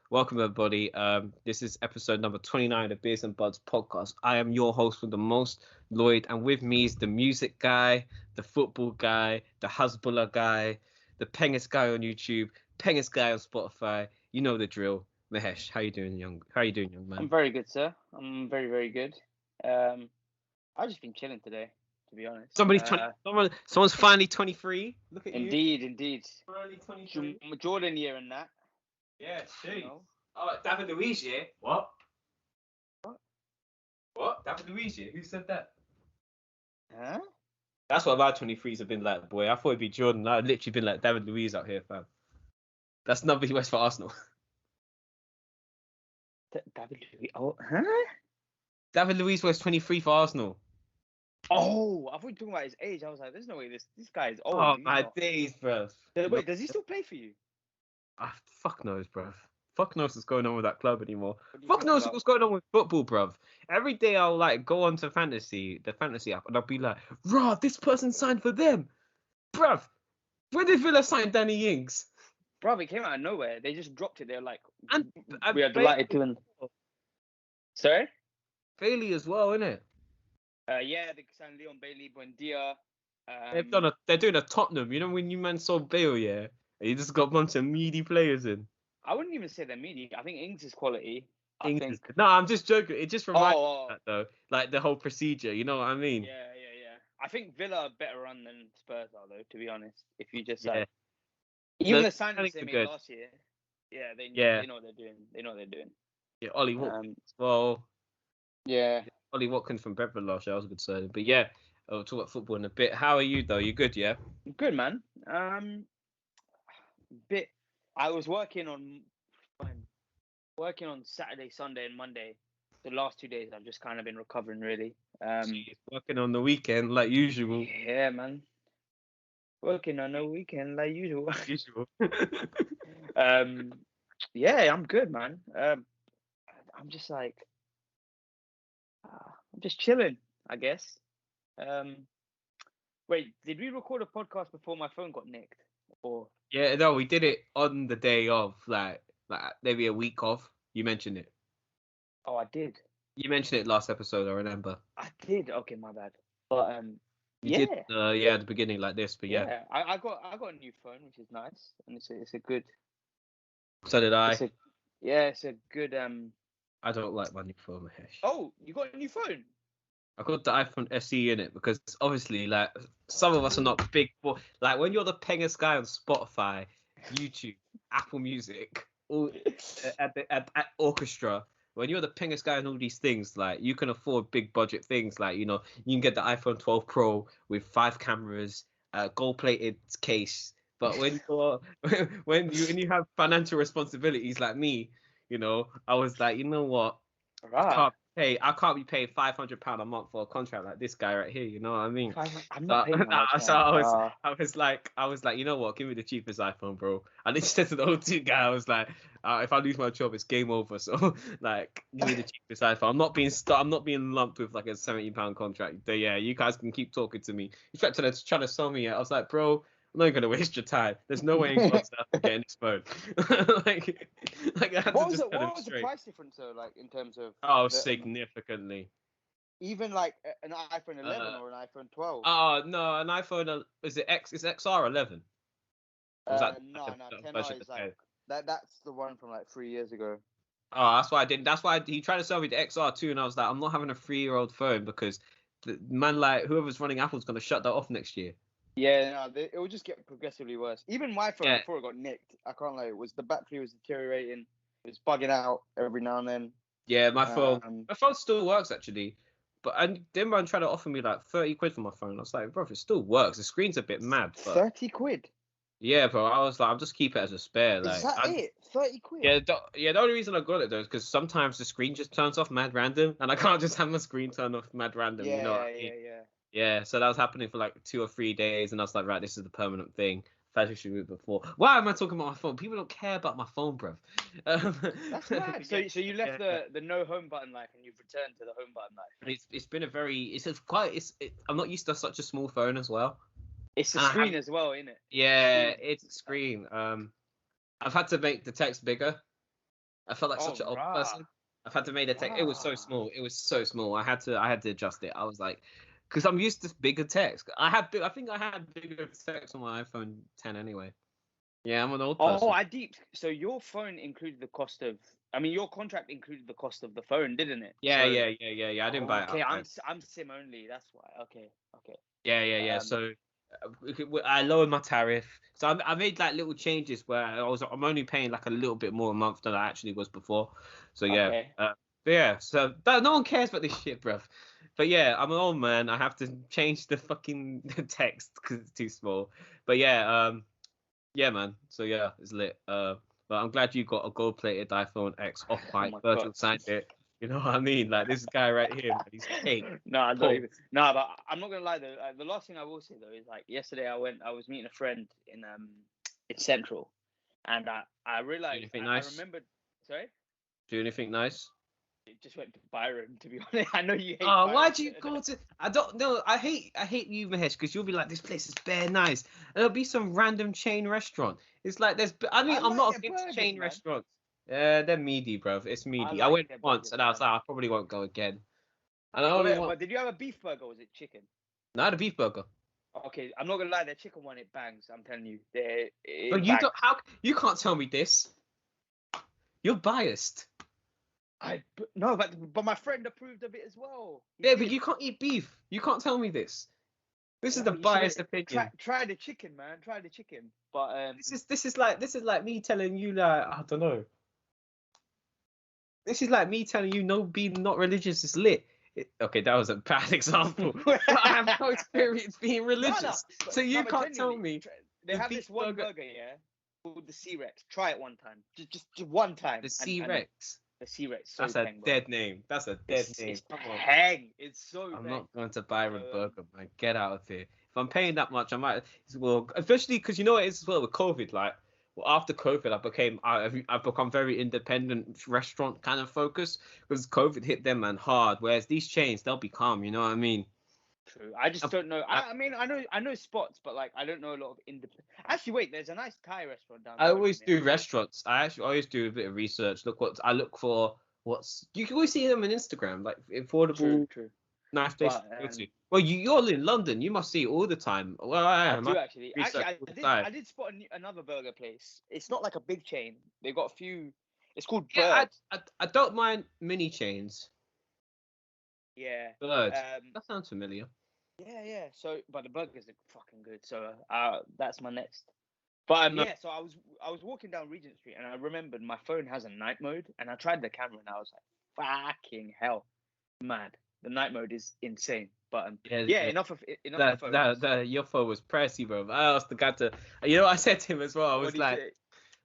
Welcome everybody. This is episode number 29 of the Beers and Buds podcast. I am your host with the most, Lloyd, and with me is the music guy, the football guy, the Hezbollah guy, the Pengus guy on YouTube, Pengus guy on Spotify. You know the drill. Mahesh, how you doing, young man? I'm very good, sir. I'm very, very good. I've just been chilling today, to be honest. Someone's finally 23. Look at Indeed. Finally 23. Jordan year and that. Yeah, jeez. You know? Oh, David Luiz, yeah? What? David Luiz, yeah? Who said that? Huh? That's what my 23s have been like, boy. I thought it'd be Jordan. I've literally been like David Luiz out here, fam. That's number he wears for Arsenal. David Luiz. Oh, huh? David Luiz wears 23 for Arsenal. Oh, I thought you were talking about his age. I was like, there's no way this guy is old. Oh, my days, bruv. Wait, does he still play for you? Fuck knows, bruv. Fuck knows what's going on with that club anymore. Fuck knows what's going on with football, bruv. Every day I'll like go onto the fantasy app, and I'll be like, "Rah, this person signed for them, bruv. When did Villa sign Danny Ings? Bruv, it came out of nowhere. They just dropped it. They're like, And we are delighted to. Sorry? Bailey as well, innit? Yeah, they signed Leon Bailey, Buendia. They're doing a Tottenham. You know when you man saw Bale, yeah, and you just got a bunch of meaty players in. I wouldn't even say they're meaty. I think Ings is quality. No, I'm just joking. It just reminds me of that though, like the whole procedure. You know what I mean? Yeah. I think Villa are better run than Spurs are, though. To be honest, if you just even the signings they made last year, they know what they're doing. They know what they're doing. Yeah, Ollie Watkins. Ollie Watkins from Brentford last year. I was a good signing. But yeah, I'll talk about football in a bit. How are you though? You good? Yeah. Good, man. I was working on Saturday, Sunday, and Monday. The last 2 days, I've just kind of been recovering, really. So you're working on the weekend like usual. Yeah, man. Working on the weekend like usual. Yeah, I'm good, man. I'm just like, I'm just chilling, I guess. Wait, did we record a podcast before my phone got nicked? Or yeah, no, we did it on the day of, like maybe a week of. You mentioned it. Oh, I did. You mentioned it last episode, I remember. I did. Okay, my bad. But you did, at the beginning like this, but yeah. I got a new phone, which is nice, and it's a good. So did I. It's a good I don't like my new phone, Mahesh. Oh, you got a new phone? I got the iPhone SE in it because obviously, like, some of us are not big. Like, when you're the Pengus guy on Spotify, YouTube, Apple Music, at Orchestra, when you're the Pengus guy and all these things, like, you can afford big budget things. Like, you know, you can get the iPhone 12 Pro with 5 cameras, gold-plated case. But when you have financial responsibilities like me, you know, I was like, you know what? Right. I can't be paying £500 a month for a contract like this guy right here. You know what I mean? I'm not paying that much, so I was like, you know what? Give me the cheapest iPhone, bro. And then said to the O2 guy, I was like, if I lose my job, it's game over. So like, give me the cheapest iPhone. I'm not being lumped with like a £70 contract. But yeah, you guys can keep talking to me. He's trying to sell me it. I was like, bro, I'm not gonna waste your time. There's no way in God's earth getting this phone. like I had what to just was the price difference though, like in terms of? Significantly. Even like an iPhone 11 or an iPhone 12. Oh no, an iPhone is it X? Is XR 11? No, 10R is like that's the one from like 3 years ago. Oh, that's why I didn't. That's why he tried to sell me the XR too, and I was like, I'm not having a 3-year-old phone because the man, like, whoever's running Apple's gonna shut that off next year. Yeah, no, it will just get progressively worse. Even my phone before it got nicked, I can't lie, the battery was deteriorating. It was bugging out every now and then. Yeah, my phone still works actually, but then man tried to offer me like 30 quid for my phone. I was like, bro, it still works. The screen's a bit mad. But 30 quid. Yeah, bro. I was like, I'll just keep it as a spare. Like, is that it? 30 quid. Yeah, the only reason I got it though is because sometimes the screen just turns off mad random, and I can't just have my screen turn off mad random. Yeah, you know what I mean? Yeah, so that was happening for like 2 or 3 days, and I was like, right, this is the permanent thing. I've actually with before. Why am I talking about my phone? People don't care about my phone, bruv. That's mad. So you left the no home button life, and you've returned to the home button life. It's been I'm not used to such a small phone as well. It's the screen as well, isn't it? Yeah, it's a screen. I've had to make the text bigger I felt like Oh, such an old rah. person. I've had to make the text. It was so Rah. small. It was so small. I had to adjust it. I was like, because I'm used to bigger text. I think I had bigger text on my iPhone 10 anyway. Yeah, I'm an old Oh, person. I deeped. So your phone included the cost of. I mean, your contract included the cost of the phone, didn't it? Yeah, So, yeah. I didn't buy it okay, outright. I'm SIM only. That's why. Okay. Yeah. So I lowered my tariff. So I made like little changes where I'm only paying like a little bit more a month than I actually was before. So yeah, Okay. but yeah. So no one cares about this shit, bruv. But yeah, I'm an old man. I have to change the fucking text because it's too small. But yeah, man. So yeah, it's lit. But I'm glad you got a gold-plated iPhone X Oh off-white. my Virgil god. signed it. You know what I mean? Like this guy right here, man, he's cake. No, I don't Cold. even. No, but I'm not gonna lie though. The last thing I will say though is like yesterday I was meeting a friend in Central, and I Do realized anything I nice? remembered. Sorry. Do anything nice? It just went to Byron. To be honest, I know you hate Oh, Byron. why'd you go to? I don't know. I hate you, Mahesh, because you'll be like, this place is bare nice, and there'll be some random chain restaurant. It's like there's. I mean, I I'm like not their against burgers, chain man. restaurants. Yeah, they're meaty, bruv. It's I meaty. I like went their once, burgers, and I was man. like, I probably won't go again. And I only want But did you have a beef burger or was it chicken? not a beef burger. Okay, I'm not gonna lie, their chicken one it bangs. I'm telling you, But it you don't. bangs. How you can't tell me this? You're biased. No, but my friend approved of it as well. He Yeah, but did. you can't eat beef. You can't tell me this. This is Yeah, the you should biased opinion. try the chicken, man. Try the chicken. But This is like me telling you like I don't know. This is like me telling you no being not religious is lit. Okay, that was a bad example. But I have no experience being no, religious, so you but can't tell genuinely, me they the have beef this one burger, burger, yeah, called the C-Rex. Try it one time, just one time, the and C Rex. the C-Rex so That's a peng, bro. dead name. That's a dead name. It's Come on. peng. It's so I'm peng. not going to So Byron Burger, man. Get out of here. If I'm paying that much, I might. Well, especially because you know what it is as well with COVID. Like, well, after COVID, I've become very independent restaurant kind of focused because COVID hit them man hard. Whereas these chains, they'll be calm. You know what I mean? true. I just don't know. I, I mean, I know spots, but like I don't know a lot of independent. Actually, wait. There's a nice Thai restaurant down I the road always from do here. restaurants. I actually always do a bit of research. Look what I look for. What's you can always see them on Instagram, like affordable, True. nice places But to go to. Well, you're in London. You must see it all the time. Well, I I am. do actually. Research I all the time. I did spot another burger place. It's not like a big chain. They've got a few. It's called Yeah, Bird. I don't mind mini chains. Yeah. Bird. That sounds familiar. Yeah. So, but the burgers are fucking good. So, that's my next. But No. yeah. So I was walking down Regent Street and I remembered my phone has a night mode and I tried the camera and I was like, fucking hell, mad. The night mode is insane. But yeah. Enough of phones. Your phone was pricey, bro. I asked the guy to. You know what I said to him as well? I What was did you like, say?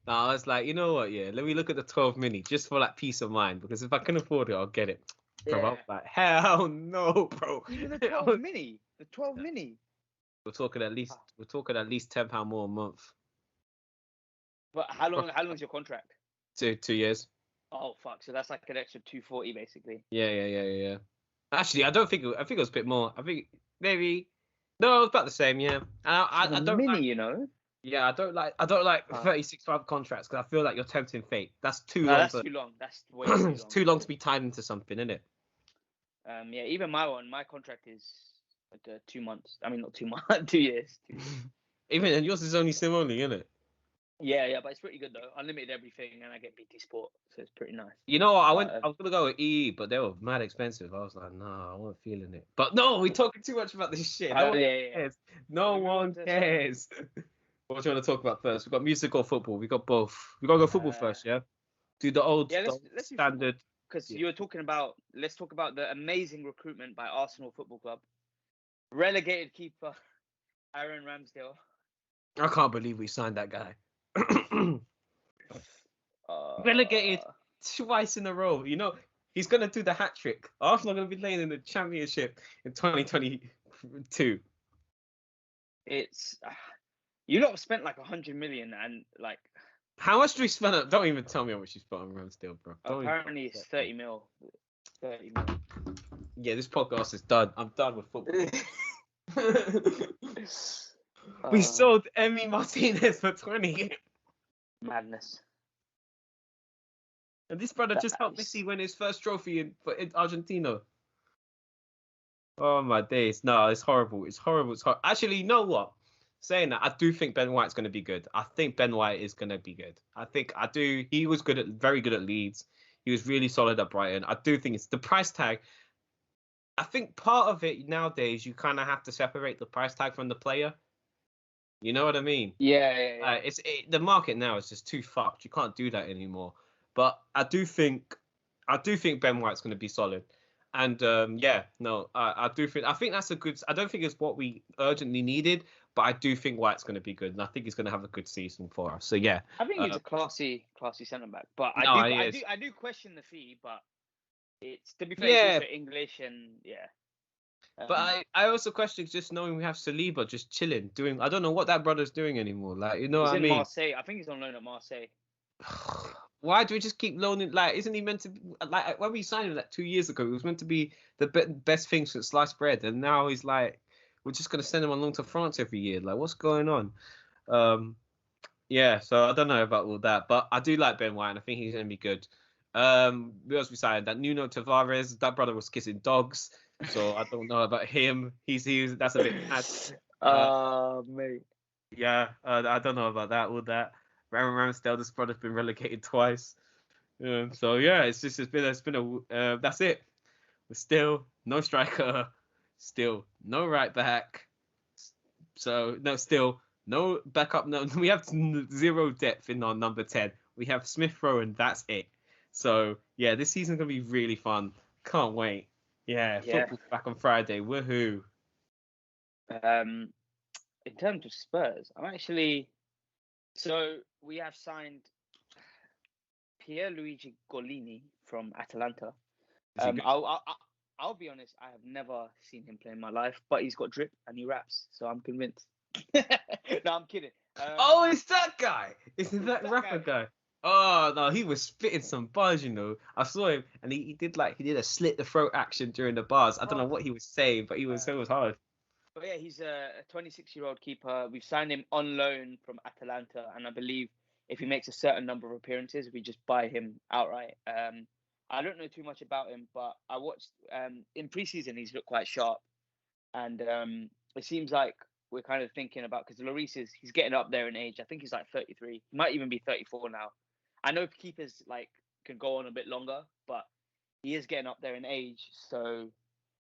no, I was like, you know what? Yeah, let me look at the 12 mini just for like peace of mind because if I can afford it, I'll get it. Bro, I Yeah. was like, hell no, bro. Even the 12 mini. The 12 mini. We're talking at least £10 more a month. But how long's your contract? 2 years. Oh fuck! So that's like an extra 240 basically. Yeah. Actually, I don't think I think it was a bit more. I think maybe no, it was about the same. Yeah, and I don't mini, like. you know. Yeah, I don't like 36-month contracts because I feel like you're tempting fate. That's too No, long. that's too long. That's way too long. It's too long to be tied into something, isn't it? Yeah, even my contract is 2 months. I mean, not 2 months, 2 years. 2 years. Even and yours is only SIM only, isn't it? Yeah, but it's pretty good though. Unlimited everything, and I get BT Sport, so it's pretty nice. You know what? I was gonna go with EE, but they were mad expensive. I was like, nah, I wasn't feeling it. But no, we're talking too much about this shit. No one cares. No one cares. What do you want to talk about first? We got music or football? We got both. We gotta go football first, yeah. Do the old let's standard. Because you were talking about. Let's talk about the amazing recruitment by Arsenal Football Club. Relegated keeper Aaron Ramsdale. I can't believe we signed that guy. Relegated twice in a row. You know, he's gonna do the hat trick. Arsenal are gonna be playing in the Championship in 2022. It's you lot have spent like 100 million and like. How much do we spend on? Don't even tell me how much you spent on Ramsdale, bro. Apparently it's 30 mil. 30 mil. Yeah, this podcast is done. I'm done with football. We sold Emi Martinez for 20. Madness. And this brother just helped Messi win his first trophy in Argentina. Oh my days. No, it's horrible. It's horrible. Actually, you know what? Saying that, I do think Ben White's going to be good. I think Ben White is going to be good. I do. He was very good at Leeds. He was really solid at Brighton. I do think it's the price tag. I think part of it nowadays, you kind of have to separate the price tag from the player. You know what I mean? Yeah. The market now is just too fucked. You can't do that anymore. But I do think Ben White's going to be solid. And I think that's a good. I don't think it's what we urgently needed, but I do think White's going to be good, and I think he's going to have a good season for us. So yeah, I think he's a classy centre back, but I do question the fee, but it's, to be fair, it's also English, and yeah. But I also question just knowing we have Saliba just chilling, doing. I don't know what that brother's doing anymore. Like, you know what I mean? He's in Marseille. I think he's on loan at Marseille. Why do we just keep loaning? Like, isn't he meant to? Like, when we signed him like 2 years ago, he was meant to be the best thing since sliced bread, and now he's like, we're just gonna send him on loan to France every year. Like, what's going on? Yeah. So I don't know about all that, but I do like Ben White, and I think he's gonna be good. We also decided that Nuno Tavares, that brother was kissing dogs, so I don't know about him. He's that's a bit mad. Mate. Yeah, I don't know about that. All that. Ramsdale, this brother's been relegated twice. So yeah, it's been a that's it. We're still no striker, still no right back. So still no backup. No, we have zero depth in our number 10. We have Smith Rowe, and that's it. So yeah, this season's gonna be really fun. Can't wait. Yeah, football's back on Friday. Woohoo! In terms of Spurs, so we have signed Pierluigi Golini from Atalanta. I'll be honest, I have never seen him play in my life, but he's got drip and he raps, so I'm convinced. No, I'm kidding. It's that guy. It's that rapper guy. Oh no, he was spitting some bars, you know. I saw him, and he did a slit the throat action during the bars. I don't know what he was saying, but it was hard. But yeah, he's a 26-year-old keeper. We've signed him on loan from Atalanta, and I believe if he makes a certain number of appearances, we just buy him outright. I don't know too much about him, but I watched in preseason. He's looked quite sharp, and it seems like we're kind of thinking about, because Lloris he's getting up there in age. I think he's like 33. He might even be 34 now. I know keepers can go on a bit longer, but he is getting up there in age. So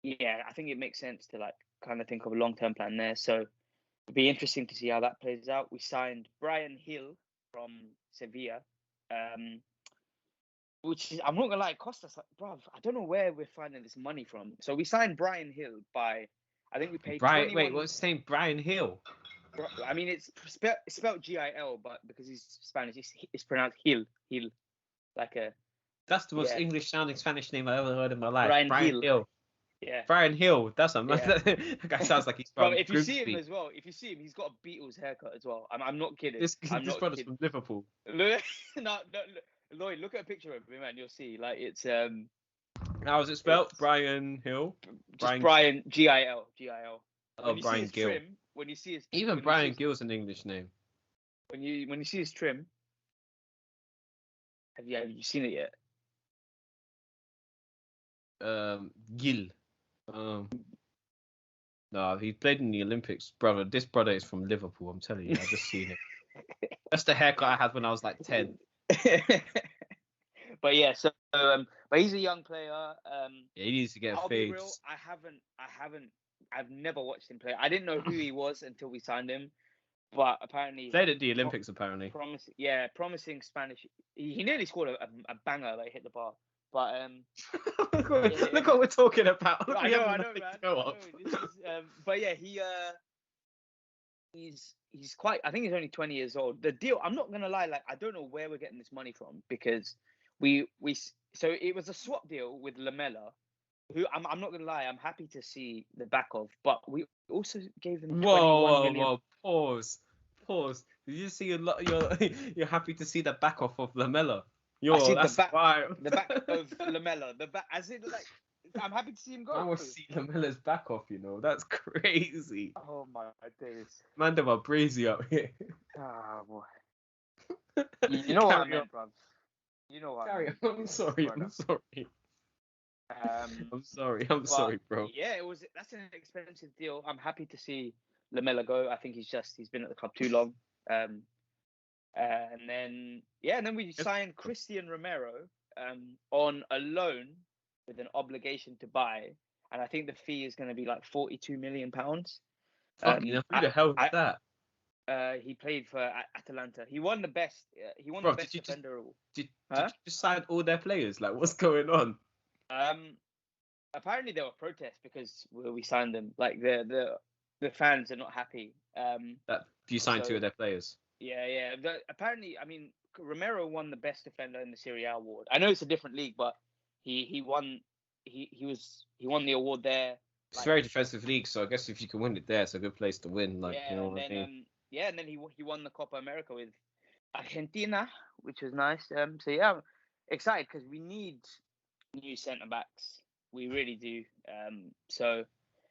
yeah, I think it makes sense to kind of think of a long-term plan there. So it'd be interesting to see how that plays out. We signed Brian Hill from Sevilla, which is, I'm not gonna lie, it cost us, bruv, I don't know where we're finding this money from. So we signed Brian Hill I think we paid Brian. Wait, what's his name? Brian Hill. I mean, it's spelled Gil, but because he's Spanish, it's pronounced Hill. That's the most English-sounding Spanish name I ever heard in my life. Brian Hill. Yeah. Brian Hill. That's a that guy sounds like he's from. Bro, if you see him as well, he's got a Beatles haircut as well. I'm not kidding. This brother's from Liverpool. No, Lloyd, look at a picture of him, man. You'll see. It's How is it spelled? Brian Hill. Brian Gil. Oh, Brian Gill. When you see his Brian Gill's an English name. When you see his trim, have you seen it yet? Gill. No, he played in the Olympics, brother. This brother is from Liverpool. I'm telling you, I've just seen it. That's the haircut I had when I was like 10. But yeah, so but he's a young player. Yeah, he needs to get a be face. real, I've never watched him play. I didn't know who he was until we signed him, but apparently played at the Olympics. Apparently, promising Spanish. He nearly scored a banger, hit the bar. But look what we're talking about. I know, man. But yeah, he's quite. I think he's only 20 years old. The deal. I'm not gonna lie. I don't know where we're getting this money from, because so it was a swap deal with Lamela, who I'm not gonna lie, I'm happy to see the back of, but we also gave them 21 million. Pause. Did you see you're happy to see the back off of Lamela? I see the back of Lamela. As in, I'm happy to see him go. I want to see Lamela's back off. That's crazy. Oh my days. Man, them are brazy up here. Ah, boy. You know what I meant, bruv. You know what Carry I mean. on. I'm sorry. I'm sorry. I'm sorry, bro. Yeah, that's an expensive deal. I'm happy to see Lamela go. I think he's been at the club too long. And then we signed Christian Romero on a loan with an obligation to buy, and I think the fee is going to be like £42 million. Fucking hell, who the hell is that? He played for Atalanta. He won the best. He won Bro, the best defender. Did you just sign all their players? Like, what's going on? Apparently there were protests because we signed them. Like the fans are not happy. That you signed 2 of their players. Yeah. Apparently, I mean, Romero won the best defender in the Serie A award. I know it's a different league, but he won. He won the award there. It's a very defensive league, so I guess if you can win it there, it's a good place to win. Like, yeah, you know what I mean? And then he won the Copa America with Argentina, which was nice. So yeah, I'm excited because we need new centre backs. We really do. So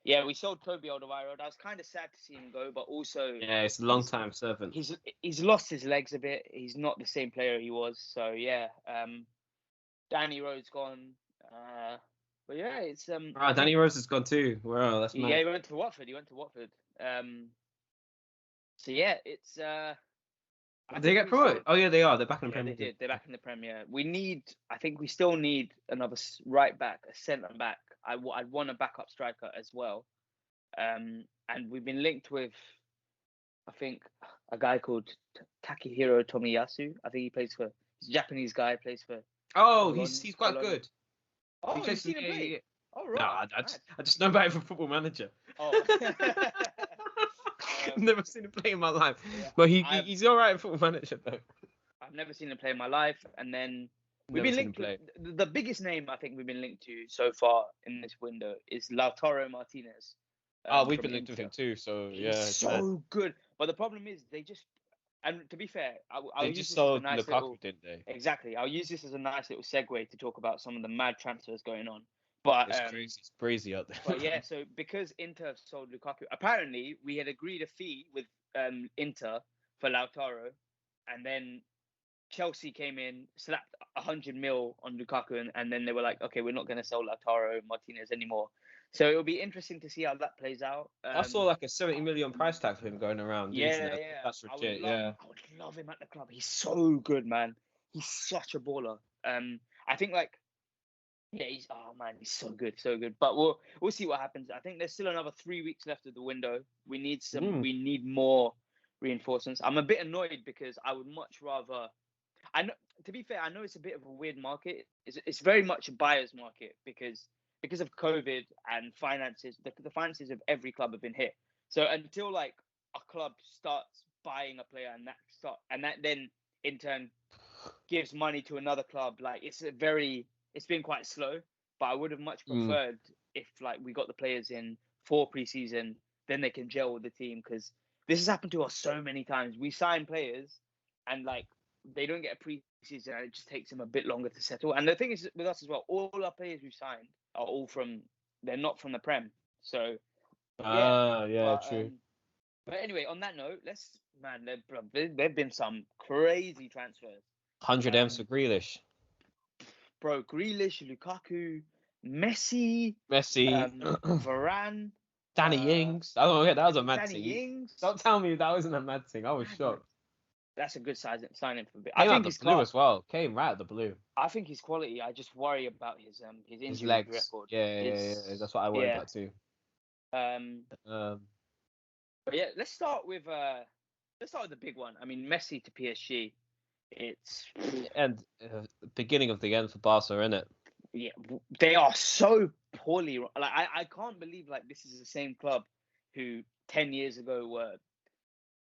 yeah, we sold Toby Alderweireld. I was kind of sad to see him go, but also it's a long time servant. He's lost his legs a bit. He's not the same player he was. So yeah, Danny Rose gone. But yeah, it's Danny Rose has gone too. Wow, that's mad. Yeah, he went to Watford. So yeah, it's Did they get promoted? Oh yeah, they are. They're back in the Premier. They did. They're back in the Premier. I think we still need another right back, a centre back. I'd want a backup striker as well. And we've been linked with, I think, a guy called Takehiro Tomiyasu. I think he's a Japanese guy. Plays for. Oh, he's quite good. Oh, you've seen him play? Oh, right. No, I just know about him from Football Manager. Oh. I've never seen him play in my life. Yeah, but he's all right at Football Manager, though. I've never seen him play in my life. And then we've been linked to the biggest name I think we've been linked to so far in this window is Lautaro Martinez. We've been linked with him too. So yeah, he's so good. But the problem is and to be fair, they just sold Lukaku, didn't they? Exactly. I'll use this as a nice little segue to talk about some of the mad transfers going on. But it's crazy out there. But yeah, so because Inter sold Lukaku, apparently we had agreed a fee with Inter for Lautaro, and then Chelsea came in, slapped 100 mil on Lukaku, and then they were like, okay, we're not going to sell Lautaro Martinez anymore. So it'll be interesting to see how that plays out. I saw like a 70 million price tag for him going around. Yeah. That's legit. I would love him at the club. He's so good, man. He's such a baller. I think like. Yeah, he's so good. But we'll see what happens. I think there's still another 3 weeks left of the window. We need more reinforcements. I'm a bit annoyed because I would much rather. I know, to be fair, I know it's a bit of a weird market. It's very much a buyer's market because of COVID and finances. The finances of every club have been hit. So until like a club starts buying a player and that then in turn gives money to another club, like it's been quite slow, but I would have much preferred if like we got the players in for pre-season, then they can gel with the team, because this has happened to us so many times. We sign players and like they don't get a pre-season and it just takes them a bit longer to settle. And the thing is with us as well, all our players we've signed are they're not from the Prem. So true. But anyway, on that note, there've been some crazy transfers. 100 M's for Grealish. Bro, Grealish, Lukaku, Messi, Varane, Danny Ings. Oh yeah, that was a mad thing. Danny Ings. Don't tell me that wasn't a mad thing. I was shocked. That's a good signing for a bit. I think he's blue as well. Came right at the blue. I think he's quality. I just worry about his injury legs. record. Yeah. That's what I worry about too. But yeah, let's start with the big one. I mean, Messi to PSG. It's beginning of the end for Barca, isn't it? Yeah, they are so poorly. Like I can't believe like this is the same club who 10 years ago were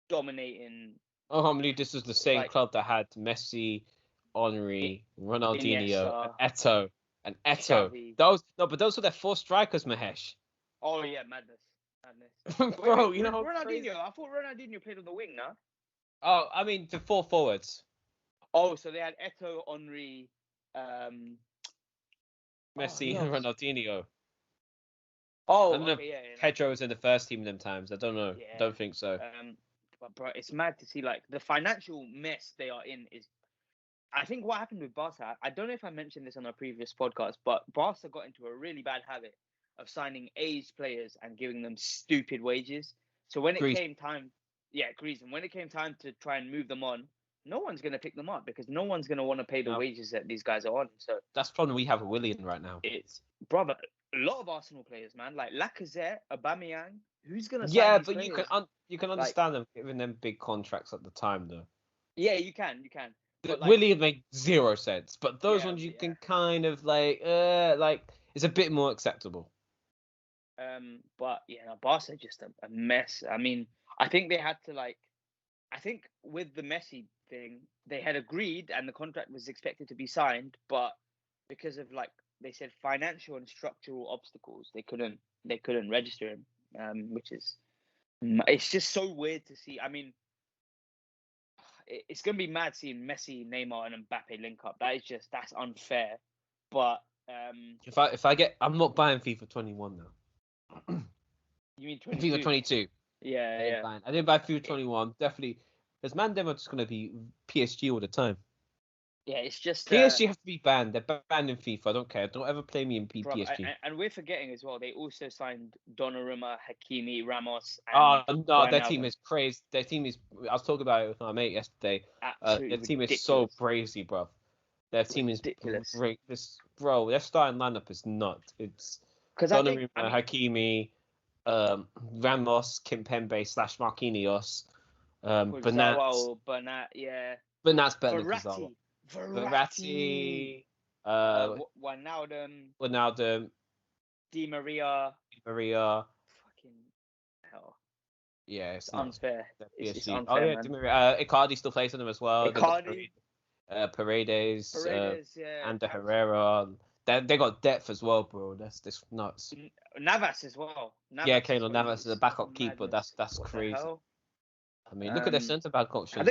dominating. Oh, I can't believe this is the same club that had Messi, Henry, Ronaldinho, Eto'o. Those were their 4 strikers, Mahesh. Oh yeah, madness. Bro, wait, Ronaldinho. I thought Ronaldinho played on the wing, no? Oh, I mean the 4 forwards. Oh, so they had Eto'o, Henry, Messi, and Ronaldinho. Oh, I don't know. Pedro was in the first team them times. I don't know. Yeah. I don't think so. But bro, it's mad to see like the financial mess they are in is. I think what happened with Barca, I don't know if I mentioned this on a previous podcast, but Barca got into a really bad habit of signing aged players and giving them stupid wages. So when it came time, Greece, and when it came time to try and move them on, no one's going to pick them up because no one's going to want to pay the wages that these guys are on. So that's the problem we have with Willian right now. It's, brother, a lot of Arsenal players, man, like Lacazette, Aubameyang. Who's going to sign Yeah, these but players? you can understand them giving them big contracts at the time, though. Yeah, you can. But Willian made 0 sense, but those ones you can kind of like it's a bit more acceptable. But no, Barca just a mess. I mean, I think they had to I think with the Messi thing, they had agreed and the contract was expected to be signed, but because of they said financial and structural obstacles, they couldn't register him. Which is, it's just so weird to see. I mean, it's gonna be mad seeing Messi, Neymar, and Mbappe link up. That's unfair. But if I get, I'm not buying FIFA 21 now. You mean 22? FIFA 22? Yeah. I didn't buy FIFA 21. Definitely, because man, them are just gonna be PSG all the time. Yeah, it's just PSG have to be banned. They're banned in FIFA. I don't care. Don't ever play me in PSG. And we're forgetting as well. They also signed Donnarumma, Hakimi, Ramos. And no, their team is crazy. Their team is. I was talking about it with my mate yesterday. Their team is so crazy, bro. Their team is ridiculous. Their starting lineup is nuts. It's Donnarumma, Hakimi, Ramos, Kimpembe / Marquinhos, Bernat, yeah. Bernat's better than Verratti, Wijnaldum, Di Maria. Fucking hell. Yeah, it's unfair. It's unfair. Oh yeah, Di Maria. Icardi still plays for them as well. Paredes, and Herrera. They got depth as well, bro. That's nuts. Navas as well. Keylor Navas is a backup keeper. That's crazy. I mean, look at their centre back options.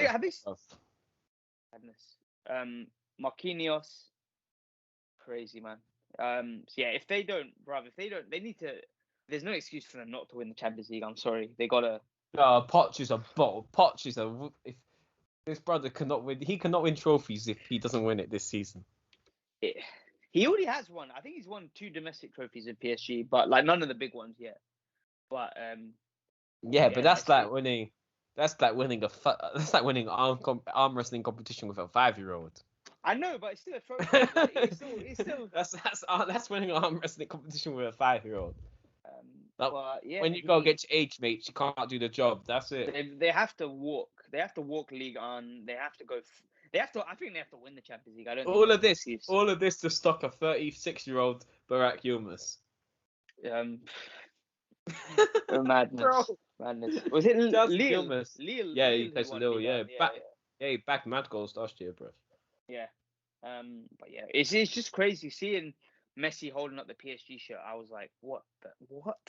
Madness. Marquinhos, crazy man. So yeah, if they don't, they need to. There's no excuse for them not to win the Champions League. I'm sorry, they gotta. Poch is a bottle. Poch is a. If this brother cannot win, he cannot win trophies if he doesn't win it this season. He already has one. I think he's won 2 domestic trophies at PSG, but none of the big ones yet. But but that's like winning. That's like winning arm wrestling competition with a 5-year-old. I know, but it's still a trophy. It's still that's winning an arm wrestling competition with a 5-year-old. When you go get your age mates, you can't do the job. That's it. They have to walk. They have to walk League on. They have to go. I think they have to win the Champions League. All of this to stock a 36-year-old Barack Yilmaz. Madness. Bro. Madness. Was it Lille? Yeah, he plays for Lille. Yeah, he backed mad goals last year, bro. Yeah. But yeah, it's just crazy seeing Messi holding up the PSG shirt. I was like, what?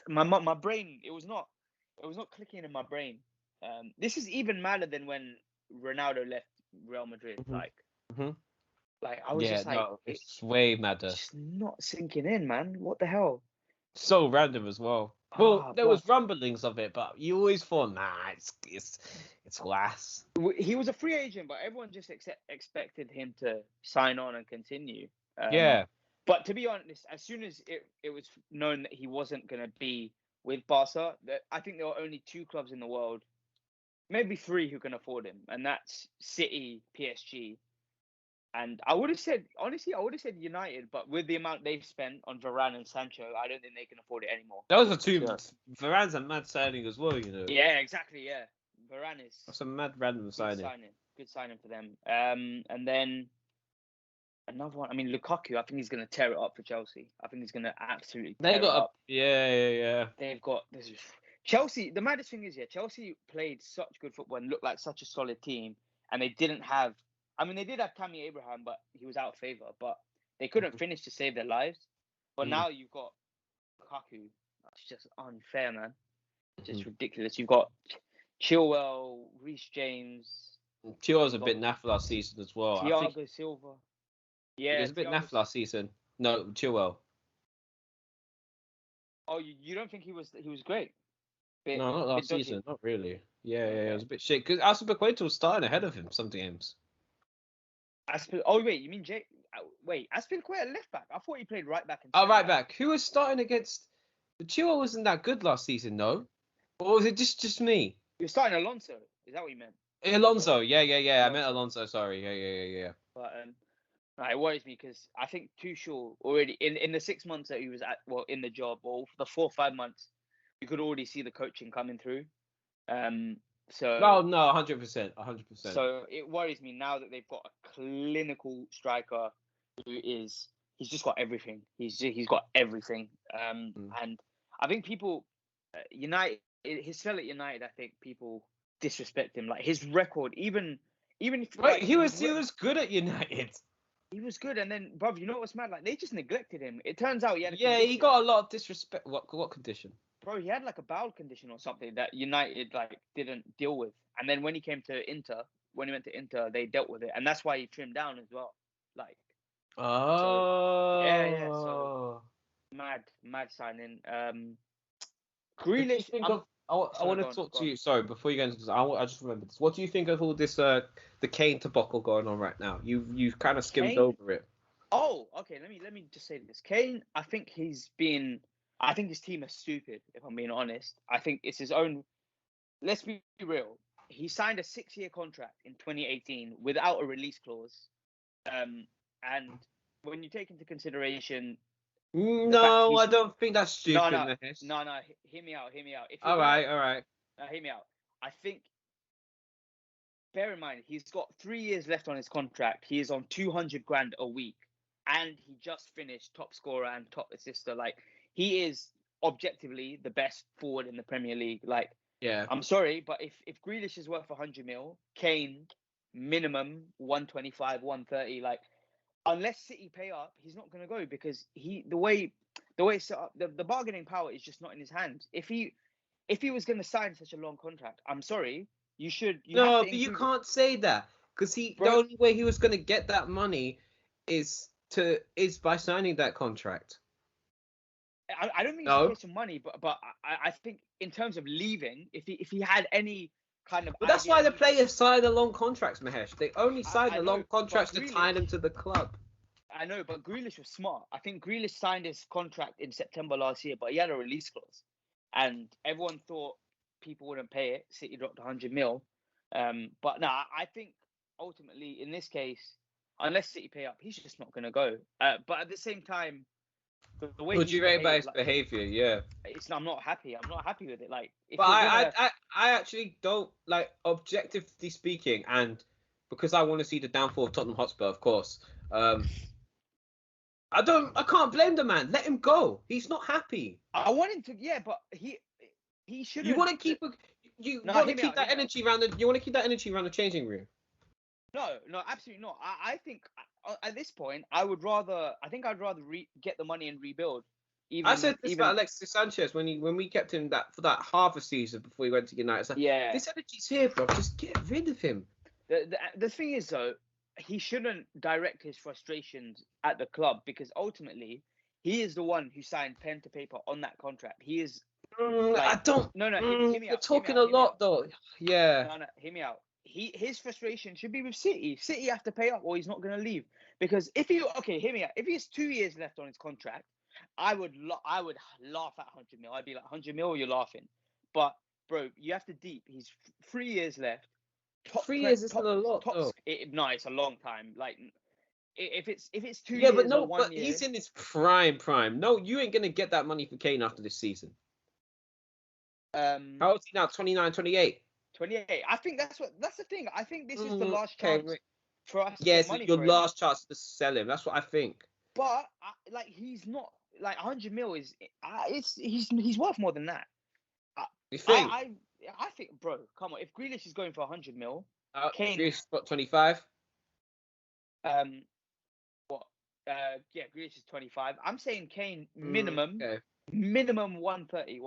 My brain, it was not clicking in my brain. This is even madder than when Ronaldo left Real Madrid. Mm-hmm. I was just like, it's way madder. It's not sinking in, man. What the hell? So random as well. Well, there was rumblings of it, but you always thought, nah, it's glass. He was a free agent, but everyone just expected him to sign on and continue. But to be honest, as soon as it was known that he wasn't going to be with Barca, I think there were only 2 clubs in the world, maybe 3, who can afford him, and that's City, PSG. And I would have said United, but with the amount they've spent on Varane and Sancho, I don't think they can afford it anymore. Those are 2. Varane's a mad signing as well, you know. Yeah, exactly. Yeah, Varane is. That's a mad random signing. Good signing for them. And then another one. I mean, Lukaku. I think he's going to tear it up for Chelsea. I think he's going to absolutely. Tear it up. Yeah. They've got this. Chelsea. The maddest thing is, Chelsea played such good football and looked like such a solid team, and they didn't have. I mean, they did have Tammy Abraham, but he was out of favour. But they couldn't finish to save their lives. But now you've got Lukaku. That's just unfair, man. Just ridiculous. You've got Chilwell, Reece James. Chilwell's a bit naff last season as well. Thiago Silva. Yeah, he was a bit naff last season. No, Chilwell. Oh, you don't think he was great? No, not last season. Not really. Yeah, it was a bit shit. Because Azpilicueta was starting ahead of him some games. Oh wait, you mean Jay? Wait, Aspilicueta left back. I thought he played right back and Oh, centre right back. back. Who was starting against? The Chilwell wasn't that good last season, no? Or was it just me? You're starting Alonso. Is that what you meant? Alonso. Yeah. I meant Alonso. Alonso. Sorry. Yeah. But it worries me because I think Tuchel already in the 6 months that he was in the job, or the 4 or 5 months, you could already see the coaching coming through. So No, 100%. so it worries me now that they've got a clinical striker he's just got everything. He's got everything. And I think people United, his spell at United, I think people disrespect him. Like his record, even if Right, like he was good at United. he was good, and then, bruv, you know what's mad? Like they just neglected him. It turns out he had a Yeah, condition. he got a lot of disrespect. What condition? Bro, he had like a bowel condition or something that United like didn't deal with. And then when he went to Inter, they dealt with it, and that's why he trimmed down as well. Like, yeah. So Oh. mad signing. What do you Grealish. think of? I Sorry, want go to on, talk go to on. you. Sorry, before you go into this, I just remembered this. What do you think of all this the Kane debacle going on right now? You've kind of skimmed Kane. over it. Oh, okay. Let me just say this. Kane. I think his team is stupid. If I'm being honest, I think it's his own. Let's be real. He signed a 6-year contract in 2018 without a release clause. And when you take into consideration the fact No, I don't think that's stupid, Mahesh. no. Hear me out. If you're All gonna, right. hear me out. I think. Bear in mind, he's got 3 years left on his contract. He is on 200 grand a week, and he just finished top scorer and top assister. Like he is objectively the best forward in the Premier League. Like, Yeah. I'm sorry, but if Grealish is worth 100 mil, Kane minimum 125, 130. Like, unless City pay up, he's not going to go because the way it's set up, the bargaining power is just not in his hands. If he was going to sign such a long contract, I'm sorry, you have No, to but you include, can't say that because the bro. only way he was going to get that money is by signing that contract. I don't think it's a No. case of money, but I think in terms of leaving, if he had any kind of But that's idea why the leaving, players sign the long contracts, Mahesh. They only sign I the know, long but contracts to tie Grealish, them to the club. I know, but Grealish was smart. I think Grealish signed his contract in September last year, but he had a release clause, and everyone thought people wouldn't pay it. City dropped 100 mil, but nah, I think ultimately in this case, unless City pay up, he's just not going to go. But at the same time, the way What do he's you rate about behaved, his like, behaviour? Yeah. I'm not happy. I'm not happy with it. Like, if But you're I, gonna, I, I, I actually don't like, objectively speaking, and because I want to see the downfall of Tottenham Hotspur, of course. I can't blame the man. Let him go. He's not happy. I want him to, yeah, but he You shouldn't. want to keep you No, want to hear me keep out. Hear that me out. energy around the you want to keep that energy around the changing room. No, absolutely not. I think at this point, I'd rather get the money and rebuild. I said this about Even Alexis Sanchez when we kept him that for that half a season before he went to United. It's like, yeah. this energy's here, bro. Just get rid of him. The thing is though, he shouldn't direct his frustrations at the club because ultimately he is the one who signed pen to paper on that contract. He is I like, don't. no, hear me You're out. Hear me talking out. a Hear me lot out. though. Yeah. No, hear me out. His frustration should be with City. City have to pay up, or he's not going to leave. Because hear me out. If he has 2 years left on his contract, I would laugh at 100 mil. I'd be like, 100 mil, you're laughing. But bro, you have to deep. He's 3 years left. 3 years isn't a lot though. No, it's a long time. Like, if it's 2 Yeah, but years or no, one but year, he's in his prime. No, you ain't gonna get that money for Kane after this season. How old is he now? 29, 28? 28. I think that's the thing. I think this is the last Okay, chance for us to yeah, get so money your for him. last chance to sell him. That's what I think. But like, he's not like 100 mil is. He's worth more than that. You think? I think, bro, come on. If Grealish is going for 100 mil, Kane, Grealish got 25. what? Yeah, Grealish is 25. I'm saying Kane minimum, Okay. minimum 130.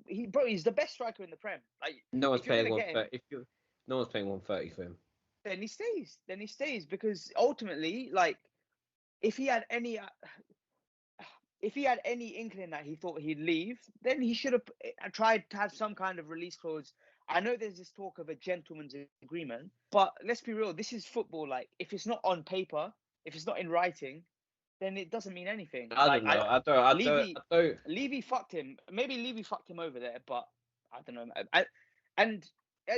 He's the best striker in the Prem. Like, No one's if you're paying gonna get him, 130. No one's paying 130 for him. then he stays. Then he stays because ultimately, like, if he had any. If he had any inkling that he thought he'd leave, then he should have tried to have some kind of release clause. I know there's this talk of a gentleman's agreement, but let's be real. This is football. Like, if it's not on paper, if it's not in writing, then it doesn't mean anything. I don't know. I don't. Levy fucked him. Maybe Levy fucked him over there, but I don't know.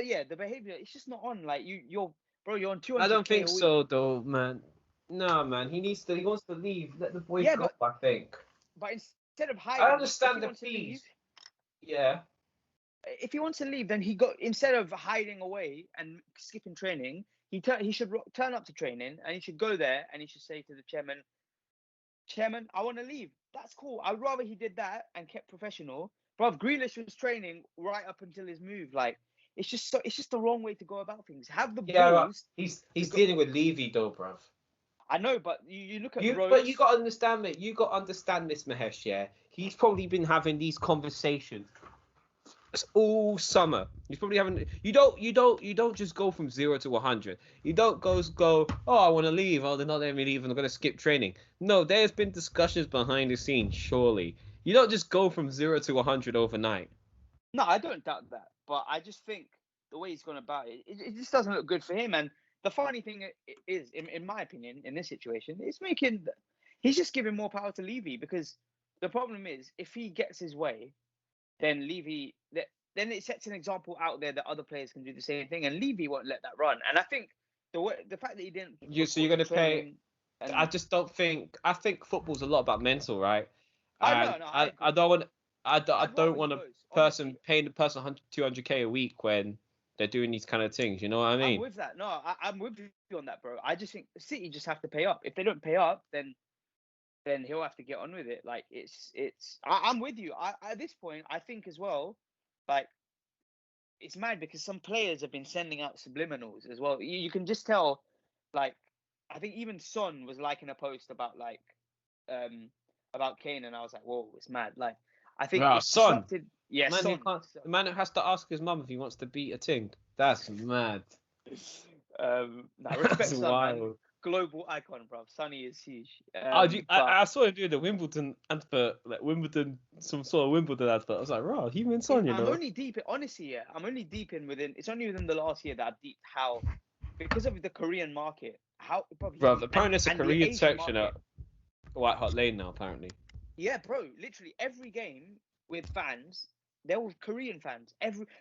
Yeah, the behavior, it's just not on. Like, you're on 200K. I don't think so, though, man. No, man. He wants to leave. Let the boy go. I think. But instead of hiding, I understand the fees. Yeah. If he wants to leave, then instead of hiding away and skipping training, he should turn up to training, and he should go there and he should say to the chairman, I want to leave. That's cool. I'd rather he did that and kept professional. Bruv, Grealish was training right up until his move. Like, it's just the wrong way to go about things. Have the balls. He's dealing with Levy though, bruv. I know, but you look at but you got to understand, mate. You got to understand this, Mahesh. Yeah, he's probably been having these conversations all summer. He's probably having. You don't just go from 0 to 100. You don't go. Oh, I want to leave. Oh, they're not letting me leave. I'm going to skip training. No, there's been discussions behind the scenes. Surely, you don't just go from 0 to 100 overnight. No, I don't doubt that, but I just think the way he's gone about it just doesn't look good for him. And the funny thing is, in my opinion, in this situation, he's just giving more power to Levy, because the problem is, if he gets his way, then Levy, then it sets an example out there that other players can do the same thing, and Levy won't let that run. And I think the fact that he didn't. So you're going to pay. I just don't think. I think football's a lot about mental, right? I don't want. I don't want paying the person 200K a week when they're doing these kind of things. You know what I mean? I'm with that. No, I'm with you on that, bro. I just think City just have to pay up. If they don't pay up, then he'll have to get on with it. Like, I'm with you. At this point, I think as well, like, it's mad because some players have been sending out subliminals as well. You can just tell, like, I think even Son was liking a post about Kane, and I was like, whoa, it's mad. Like, I think Son. Yeah, Son. The man who has to ask his mum if he wants to beat a ting. That's mad. Respect Son, man. Global icon, bro. Sonny is huge. I saw him doing the Wimbledon advert, like some sort of Wimbledon advert. I was like, "Right, he means Son, you know." I'm only deep in, honestly, yeah. I'm only deep in it's only within the last year that I've deeped how, because of the Korean market, apparently there's a Korean section at White Hart Lane now, apparently. Yeah, bro. Literally every game with fans, they're all Korean fans.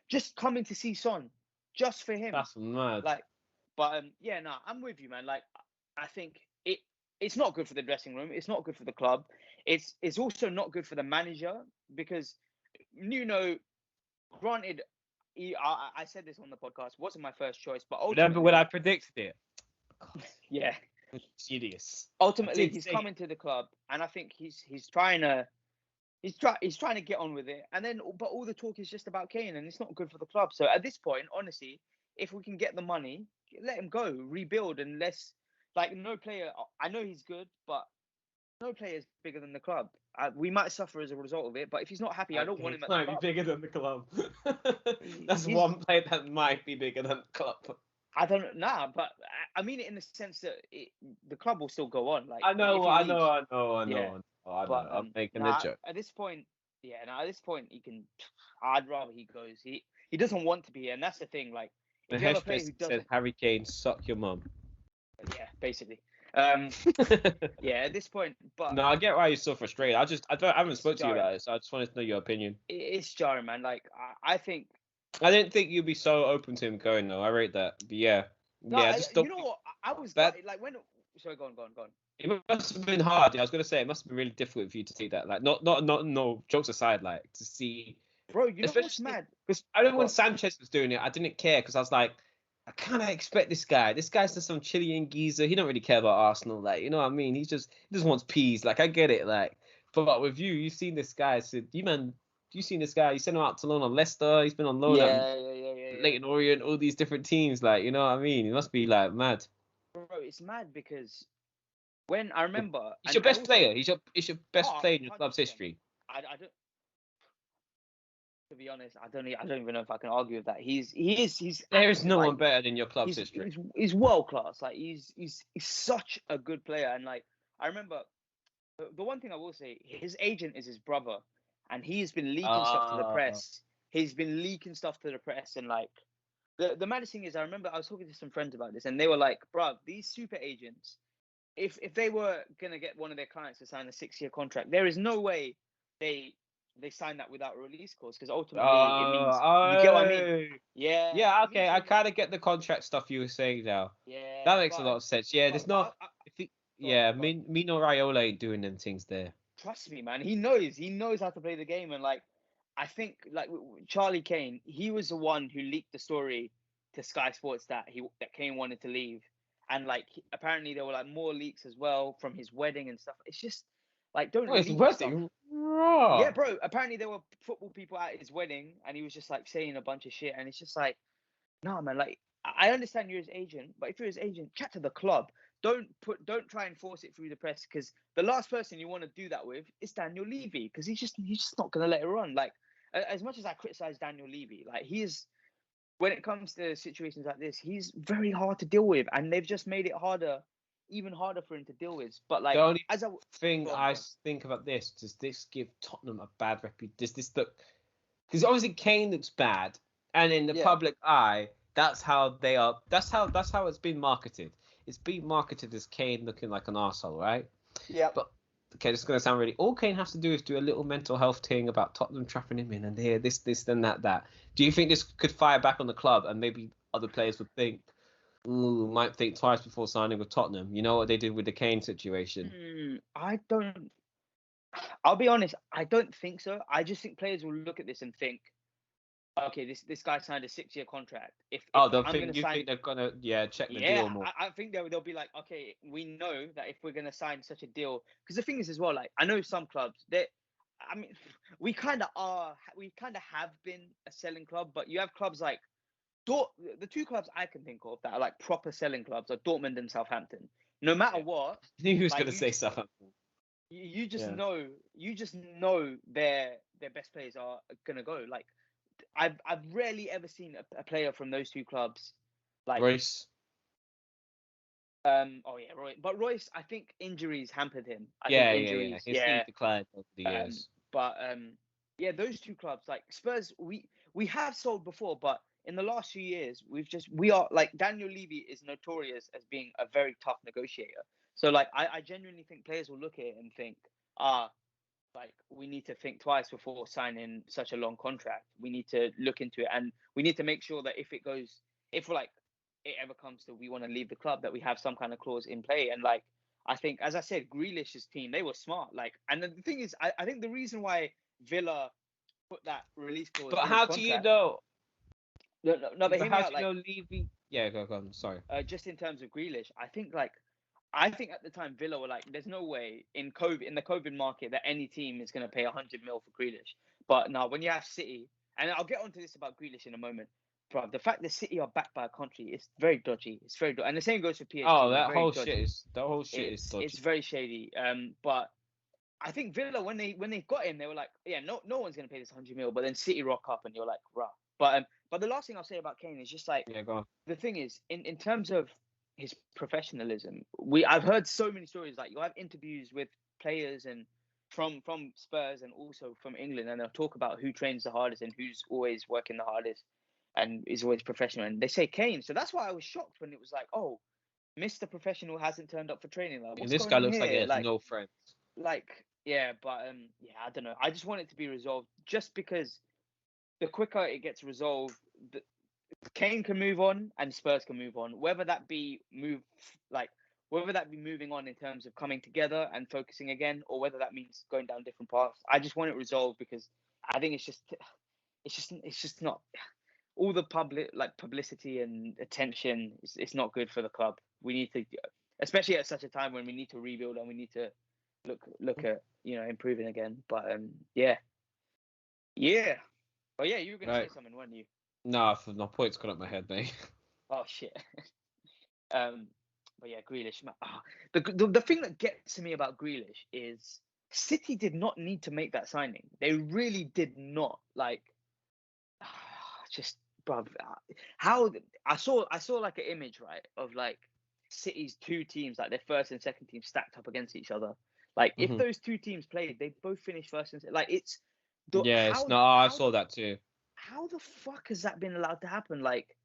Just coming to see Son, just for him. That's mad. Like, but yeah, no, I'm with you, man. Like, I think it's not good for the dressing room. It's not good for the club. It's also not good for the manager, because granted, I said this on the podcast, wasn't my first choice, but ultimately, remember when I predicted it? Yeah, genius. Ultimately, he's coming to the club, and I think he's trying to get on with it. And then, but all the talk is just about Kane, and it's not good for the club. So at this point, honestly, if we can get the money, let him go, rebuild, and no player. I know he's good, but no player is bigger than the club. We might suffer as a result of it, but if he's not happy, I don't want him at the club. Might be bigger than the club. That's one player that might be bigger than the club. I don't know, but I mean it in the sense that the club will still go on. Like, I know. Yeah. I'm making a joke. At this point, he can. I'd rather he goes. He doesn't want to be here, and that's the thing. Like, the hash said Harry Kane, suck your mum. Yeah, basically. Yeah, at this point, but no, I get why you're so frustrated. I haven't spoken to you about it, so I just wanted to know your opinion. It's jarring, man. Like, I think. I didn't think you'd be so open to him going though. I rate that, but yeah, I just don't. You know what? I was like when. Sorry, go on. It must have been hard. I was gonna say it must have been really difficult for you to take that. Like, no jokes aside, like to see. Bro, you know what's mad? Because I know when Sanchez was doing it, I didn't care because I was like, I kind of expect this guy. This guy's just some Chilean geezer. He don't really care about Arsenal. Like, you know what I mean? He just wants peas. Like, I get it. Like, but with you've seen this guy. So you've seen this guy. You sent him out to loan on Leicester. He's been on loan at Leyton Orient, all these different teams. Like, you know what I mean? He must be like mad. Bro, it's mad because when I remember, he's your best player. He's your best player in your club's history. I don't. To be honest, I don't even know if I can argue with that. He's. There is no one better than your club's history. He's world class. Like, he's such a good player. And like, I remember the one thing I will say, his agent is his brother, and he has been leaking stuff to the press. he's been leaking stuff to the press, and like the maddest thing is, I remember I was talking to some friends about this, and they were like, "Bruv, these super agents, if they were gonna get one of their clients to sign a 6-year contract, there is no way they sign that without a release clause, because ultimately it means you get what I mean." Yeah, Yeah, it means okay. I kind of get the contract stuff you were saying now. yeah, That makes a lot of sense. Yeah, there's not. I think. go on, Yeah, go on. Mino Raiola ain't doing them things there. Trust me, man. He knows how to play the game, and like I think like Charlie Kane, he was the one who leaked the story to Sky Sports that Kane wanted to leave, and like apparently there were like more leaks as well from his wedding and stuff. It's just like don't Oh, it's leak stuff. wedding. Raw. Yeah, bro. Apparently there were football people at his wedding, and he was just like saying a bunch of shit, and it's just like, nah, man. Like I understand you're his agent, but if you're his agent, chat to the club. Don't try and force it through the press, because the last person you want to do that with is Daniel Levy, because he's just not gonna let it run. Like as much as I criticize Daniel Levy, like he is, when it comes to situations like this, he's very hard to deal with, and they've just made it even harder for him to deal with. But like The only as I thing go on, I go on. think about this, does this give Tottenham a bad reputation? Does this look? Because obviously Kane looks bad, and in the Yeah, public eye, that's how they are. That's how it's been marketed. It's been marketed as Kane looking like an arsehole, right? yeah. But okay, this is gonna sound really. All Kane has to do is do a little mental health thing about Tottenham trapping him in, and here this, and that. Do you think this could fire back on the club, and maybe other players would think, ooh, might think twice before signing with Tottenham? You know what they did with the Kane situation. I don't. I'll be honest. I don't think so. I just think players will look at this and think, okay, this guy signed a 6-year contract. If Oh, they'll I'm gonna think you sign, think they're gonna check the yeah, deal more. I think they'll be like, okay, we know that if we're gonna sign such a deal, because the thing is as well, like I know some clubs that, I mean, we kind of have been a selling club, but you have clubs like the two clubs I can think of that are like proper selling clubs are Dortmund and Southampton. No matter Yeah. what, I knew he was like gonna say Southampton. you just Yeah. know, their best players are gonna go. Like I've rarely ever seen a player from those two clubs like Royce. oh yeah, Roy. But Royce, I think injuries hampered him. I think Yeah. injuries, His yeah. heat declined over the Um, years. but yeah, those two clubs, like Spurs, we have sold before, but in the last few years, we are like Daniel Levy is notorious as being a very tough negotiator. So like I genuinely think players will look at it and think, like we need to think twice before signing such a long contract. We need to look into it, and we need to make sure that if like it ever comes to we want to leave the club, that we have some kind of clause in play. And like I think, as I said, Grealish's team, they were smart. Like, and the thing is, I think the reason why Villa put that release clause But in his how do you contract. know? No, but But hear me how do out. you Like, know Levy? Yeah, go on. Sorry. just in terms of Grealish, I think at the time Villa were like, there's no way in the COVID market that any team is going to pay 100 mil for Grealish. But now when you have City, and I'll get onto this about Grealish in a moment, bro, the fact that City are backed by a country is very dodgy. It's very dodgy. And the same goes for Oh, PSG. They're that very whole dodgy. shit is It's dodgy. very shady. But I think Villa, when they got him, they were like, yeah, no one's going to pay this 100 mil. But then City rock up, and you're like, rah. But the last thing I'll say about Kane is just like, Yeah, go on. the thing is, in terms of his professionalism, I've heard so many stories. Like, you'll have interviews with players and from Spurs and also from England, and they'll talk about who trains the hardest and who's always working the hardest and is always professional. And they say Kane. So that's why I was shocked when it was like, oh, Mr. Professional hasn't turned up for training. Like, And what's this going guy on looks like he here? has no friends. Yeah, but yeah, I don't know. I just want it to be resolved, just because the quicker it gets resolved, Kane can move on and Spurs can move on. Whether that be moving on in terms of coming together and focusing again, or whether that means going down different paths. I just want it resolved, because I think it's just not, all the publicity and attention. It's not good for the club. We need to, especially at such a time when we need to rebuild and we need to look at improving again. But yeah. But yeah, you were gonna say Right. something, weren't you? Nah, my point's gone up my head, mate. Oh shit. But yeah, Grealish. The thing that gets to me about Grealish is City did not need to make that signing. They really did not. Like, just, bruv, how I saw like an image, right, of like City's two teams, like their first and second team stacked up against each other. Like, if those two teams played, they both finished first and like it's Yeah, it's how no. I saw that too. how the fuck has that been allowed to happen? Like,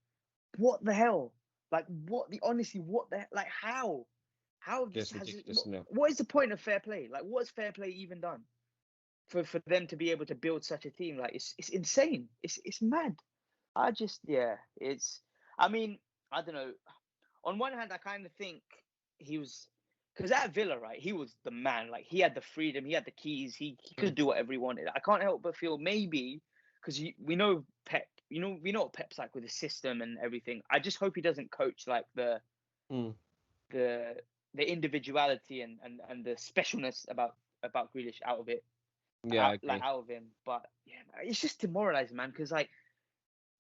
what the hell? Like, what the like, how? How It's ridiculous, isn't it? what is the point of fair play? Like, what has fair play even done for them to be able to build such a team? Like, it's insane. It's mad. I mean, I don't know. On one hand, I kind of think he was, because at Villa, right, he was the man. Like, he had the freedom, he had the keys, he could do whatever he wanted. I can't help but feel maybe, because we know Pep, we know what Pep's like with the system and everything. I just hope he doesn't coach like the individuality and the specialness about Grealish out of it. Yeah, out of him. But yeah, it's just demoralizing, man, because like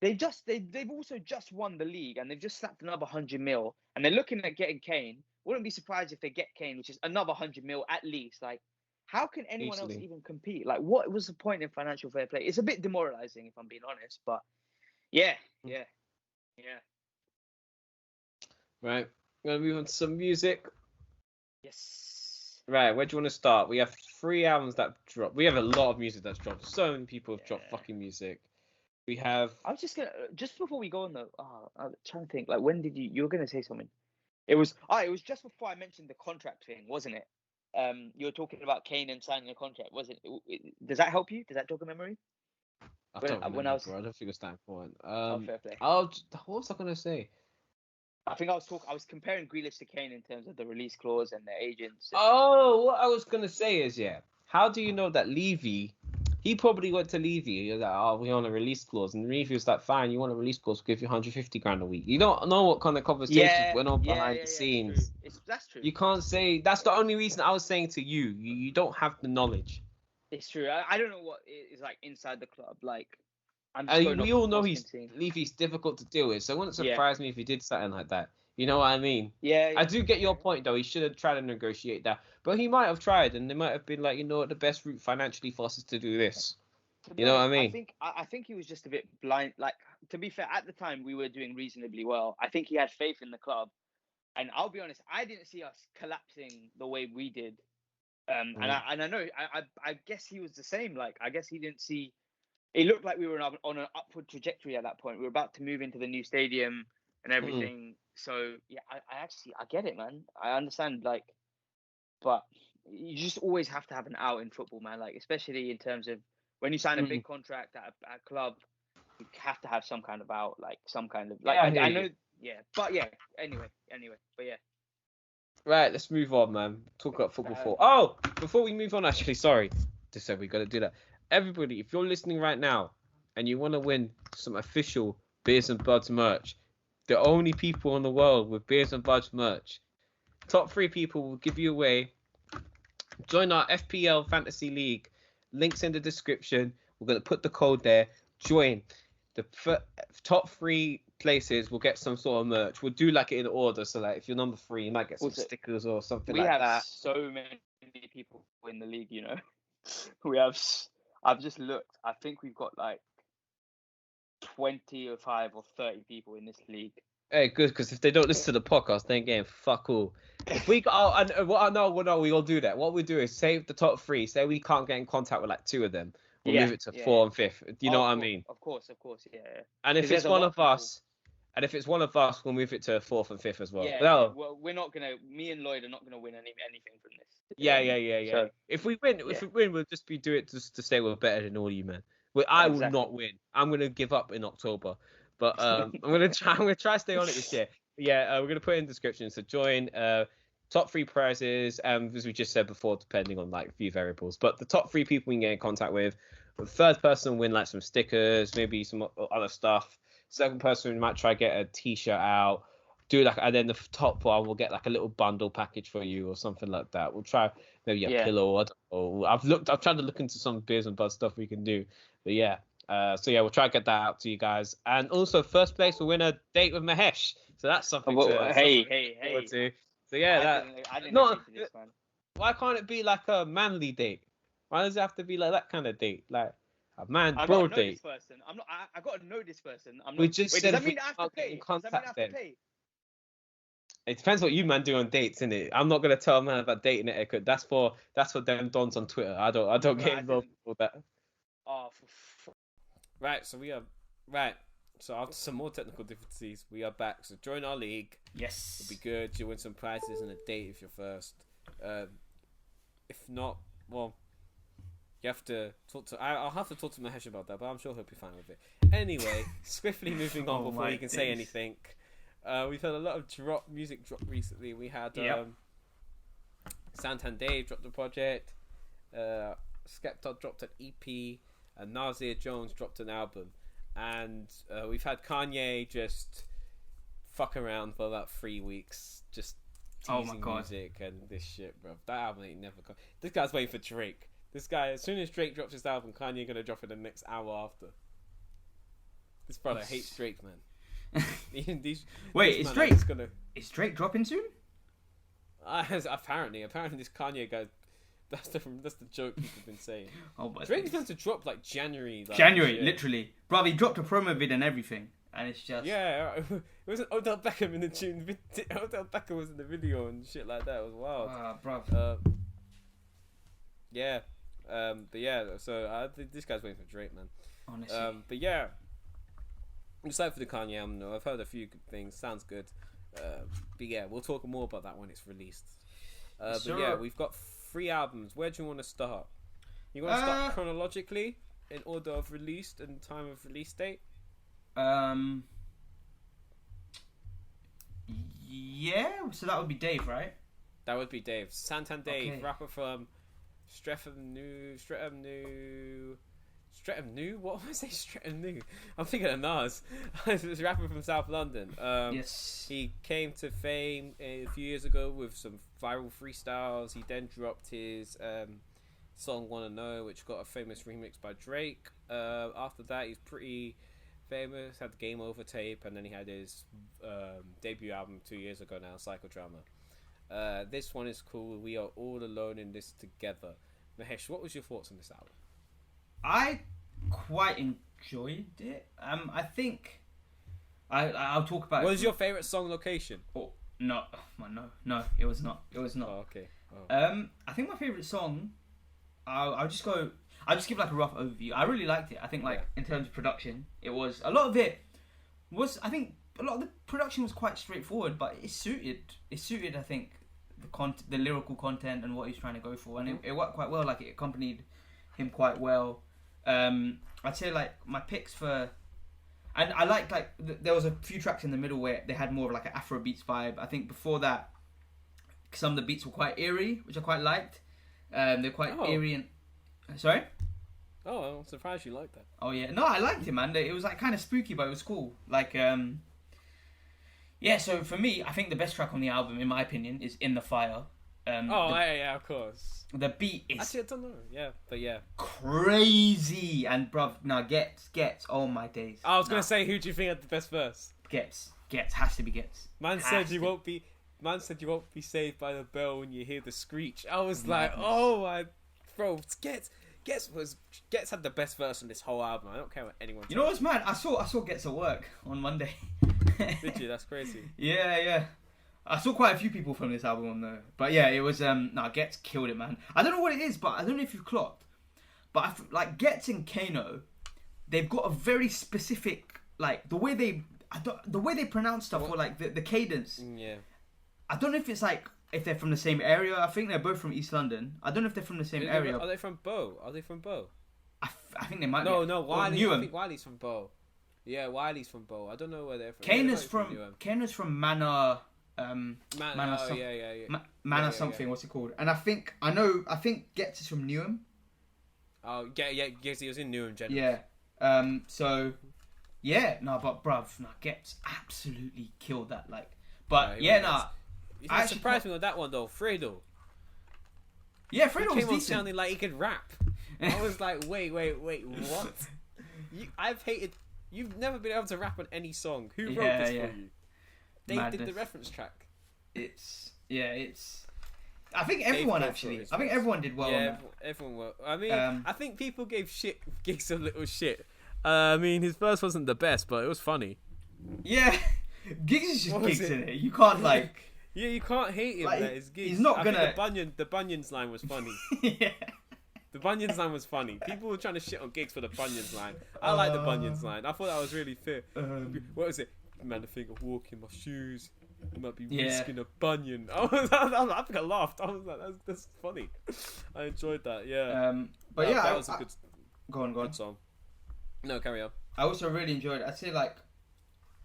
they've also just won the league and they've just slapped another 100 mil and they're looking at getting Kane. Wouldn't be surprised if they get Kane, which is another 100 mil at least. Like, how can anyone else even compete? Like, what was the point in financial fair play? It's a bit demoralizing, if I'm being honest. But yeah. Right, we're gonna move on to some music. Yes. Right, where do you want to start? We have 3 albums that dropped. We have a lot of music that's dropped. So many people have dropped fucking music. We have. I was just before we go on though. I'm trying to think. Like, when did you were gonna say something? It was just before I mentioned the contract thing, wasn't it? You were talking about Kane and signing a contract, wasn't it? Does that help you? Does that jog a memory? I don't remember, bro. I don't think it's that important. Fair play. What was I gonna say? I think I was comparing Grealish to Kane in terms of the release clause and the agents. What I was gonna say is, how do you know that Levy? He probably went to Levy. He was like, we want a release clause, and Levy was like, fine, you want a release clause? We'll give you 150 grand a week. You don't know what kind of conversations went on behind the scenes. That's true. You can't say. That's the only reason I was saying to you. You don't have the knowledge. It's true. I don't know what is like inside the club. Like, we all know Levy's difficult to deal with, so it wouldn't surprise me if he did something like that. You know what I mean? Yeah. I do get your point, though. He should have tried to negotiate that. But he might have tried, and they might have been like, you know what, the best route financially for us is to do this. You know what I mean? I think he was just a bit blind. Like, to be fair, at the time, we were doing reasonably well. I think he had faith in the club. And I'll be honest, I didn't see us collapsing the way we did. And I know, I guess he was the same. Like, I guess he didn't see... It looked like we were on an upward trajectory at that point. We were about to move into the new stadium and everything. So yeah, I get it, man. I understand, like, but you just always have to have an out in football, man. Like, especially in terms of when you sign a big contract at a club, you have to have some kind of out, like some kind of like. I know, but anyway, but yeah. Right, let's move on, man. Talk about football. Before we move on, actually, sorry, just said we got to do that. Everybody, if you're listening right now and you want to win some official Beers and Buds merch, the only people in the world with Beers and Buds merch, top 3 people will give you away. Join our FPL Fantasy League. Links in the description. We're going to put the code there. Join. The top 3 places will get some sort of merch. We'll do like it in order. So like if you're number 3, you might get some stickers or something like that. We have so many people in the league, you know. I've just looked. I think we've got like 25 or 30 people in this league. Hey, good, because if they don't listen to the podcast, they ain't getting fuck all. If we we all do that. What we do is save the top 3. Say we can't get in contact with like 2 of them. We'll move it to 4 and 5th. You know what I mean? Of course, yeah. And if it's one of us, we'll move it to 4th and 5th as well. Well, we're not gonna. Me and Lloyd are not gonna win anything from this. Yeah. So, if we win, we'll just do it just to say we're better than all you, man. I will not win. I'm gonna give up in October, but I'm gonna try to stay on it this year. Yeah, we're gonna put it in the description. So join. Top 3 prizes, as we just said before, depending on like a few variables. But the top 3 people we can get in contact with. The third person will win like some stickers, maybe some other stuff. Second person we might try to get a t-shirt out. And then the top one will get like a little bundle package for you or something like that. We'll try maybe a pillow. I don't know. I've tried to look into some Beers and Buds stuff we can do. But yeah. We'll try to get that out to you guys. And also first place will win a date with Mahesh. So that's something hey. So yeah, I didn't agree to this, man. Why can't it be like a manly date? Why does it have to be like that kind of date? Like a man bro date? I got to know this person. Does that mean I have to pay? Does that mean I have to pay? It depends what you man do on dates, innit? I'm not gonna tell a man about dating etiquette. That's for them dons on Twitter. I don't get involved with that. Right, so we are right. So after some more technical difficulties, we are back. So join our league. Yes. It'll be good. You'll win some prizes and a date if you're first. If not, well, you have to talk to. I'll have to talk to Mahesh about that, but I'm sure he'll be fine with it. Anyway, swiftly moving on before you can say anything. We've had a lot of music drop recently. We had Santan Dave dropped a project. Skepta dropped an EP. And Nasir Jones dropped an album. And we've had Kanye just fuck around for about 3 weeks, just teasing music and this shit, bro. That album ain't never come. This guy's waiting for Drake. This guy, as soon as Drake drops his album, Kanye gonna drop it the next hour after. This brother hates Drake, man. Wait, is Drake dropping soon? Apparently, this Kanye guy. That's the joke people have been saying. Drake's going to drop like January. January, literally. Bro, he dropped a promo vid and everything. And it's just... Yeah, it wasn't Odell Beckham in the tune. Odell Beckham was in the video and shit like that. It was wild. Bro. Yeah. But yeah, so I think this guy's waiting for Drake, man. Honestly. But yeah. I'm excited for the Kanye album, though. I've heard a few good things. Sounds good. But yeah, we'll talk more about that when it's released. But yeah, we've got 3 albums. Where do you want to start? You want to start chronologically in order of release and time of release date? Yeah, so that would be Dave, right? That would be Dave. Santan Dave, rapper from Streatham New? What was I saying? Streatham New? I'm thinking of Nas. This rapper from South London. Yes. He came to fame a few years ago with some viral freestyles. He then dropped his song Wanna Know, which got a famous remix by Drake. After that, he's pretty famous. Had the Game Over tape, and then he had his debut album 2 years ago now, Psychodrama. This one is called We Are All Alone in This Together. Mahesh, what was your thoughts on this album? I quite enjoyed it. I think I'll talk about. What was your favorite song location? Oh no, it was not. Oh, okay. Oh. I think my favorite song. I'll just give like a rough overview. I really liked it. I think in terms of production, it was a lot of it was. I think a lot of the production was quite straightforward, but it suited. I think the lyrical content and what he's trying to go for, and it worked quite well. Like it accompanied him quite well. I'd say like my picks for, and I liked there was a few tracks in the middle where they had more of like an Afro beats vibe. I think before that, some of the beats were quite eerie, which I quite liked. They're quite eerie and sorry. Oh, I'm surprised you liked that. Oh yeah, no, I liked it, man. It was like kind of spooky, but it was cool. Like yeah. So for me, I think the best track on the album, in my opinion, is In the Fire. Yeah, of course. The beat is actually I don't know. Yeah, but yeah, crazy. And bruv, now Gets. Oh my days. I was gonna say, who do you think had the best verse? Gets has to be Gets. Man said you won't be saved by the bell when you hear the screech. I was like, oh my, bro, Gets had the best verse on this whole album. I don't care what anyone says. You know what's mad? I saw Gets at work on Monday. Did you? That's crazy. Yeah. I saw quite a few people from this album on there. But yeah, it was Gets killed it, man. I don't know what it is, but I don't know if you've clocked. But like Gets and Kano, they've got a very specific the way they pronounce stuff or like the cadence. Yeah. I don't know if it's like if they're from the same area. I think they're both from East London. I don't know if they're from the same area. Are they from Bow? I think they might be. No, Wiley. I think Wiley's from Bow. Yeah, Wiley's from Bow. I don't know where they're from. Kano's from Manor. Manor something. What's it called? And I think Gets is from Newham. Oh yeah. He was in Newham. Generally. Yeah. So yeah. No, but bruv, Gets absolutely killed that. But I surprised me with that one though, Fredo. Yeah, Fredo was came on decent. sounding like he could rap. I was like, wait, what? You've never been able to rap on any song. Who wrote this for you? They did the reference track. I think everyone actually. I think everyone did well. Yeah, everyone well. I mean, I think people gave Gigs a little shit. I mean, his verse wasn't the best, but it was funny. Yeah, Gigs is just Gigs in it. You can't Yeah, you can't hate him. That is Gigs. He's not gonna. The Bunyans line was funny. Yeah. The Bunions line was funny. People were trying to shit on Gigs for the Bunions line. I like the Bunions line. I thought that was really fair. What was it? Man, the thing of walking my shoes. You might be risking a bunion. I think I laughed. I was like, that's funny. I enjoyed that. Yeah. But that was a good. Go on. Good song. No, carry on. I also really enjoyed it. I'd say like,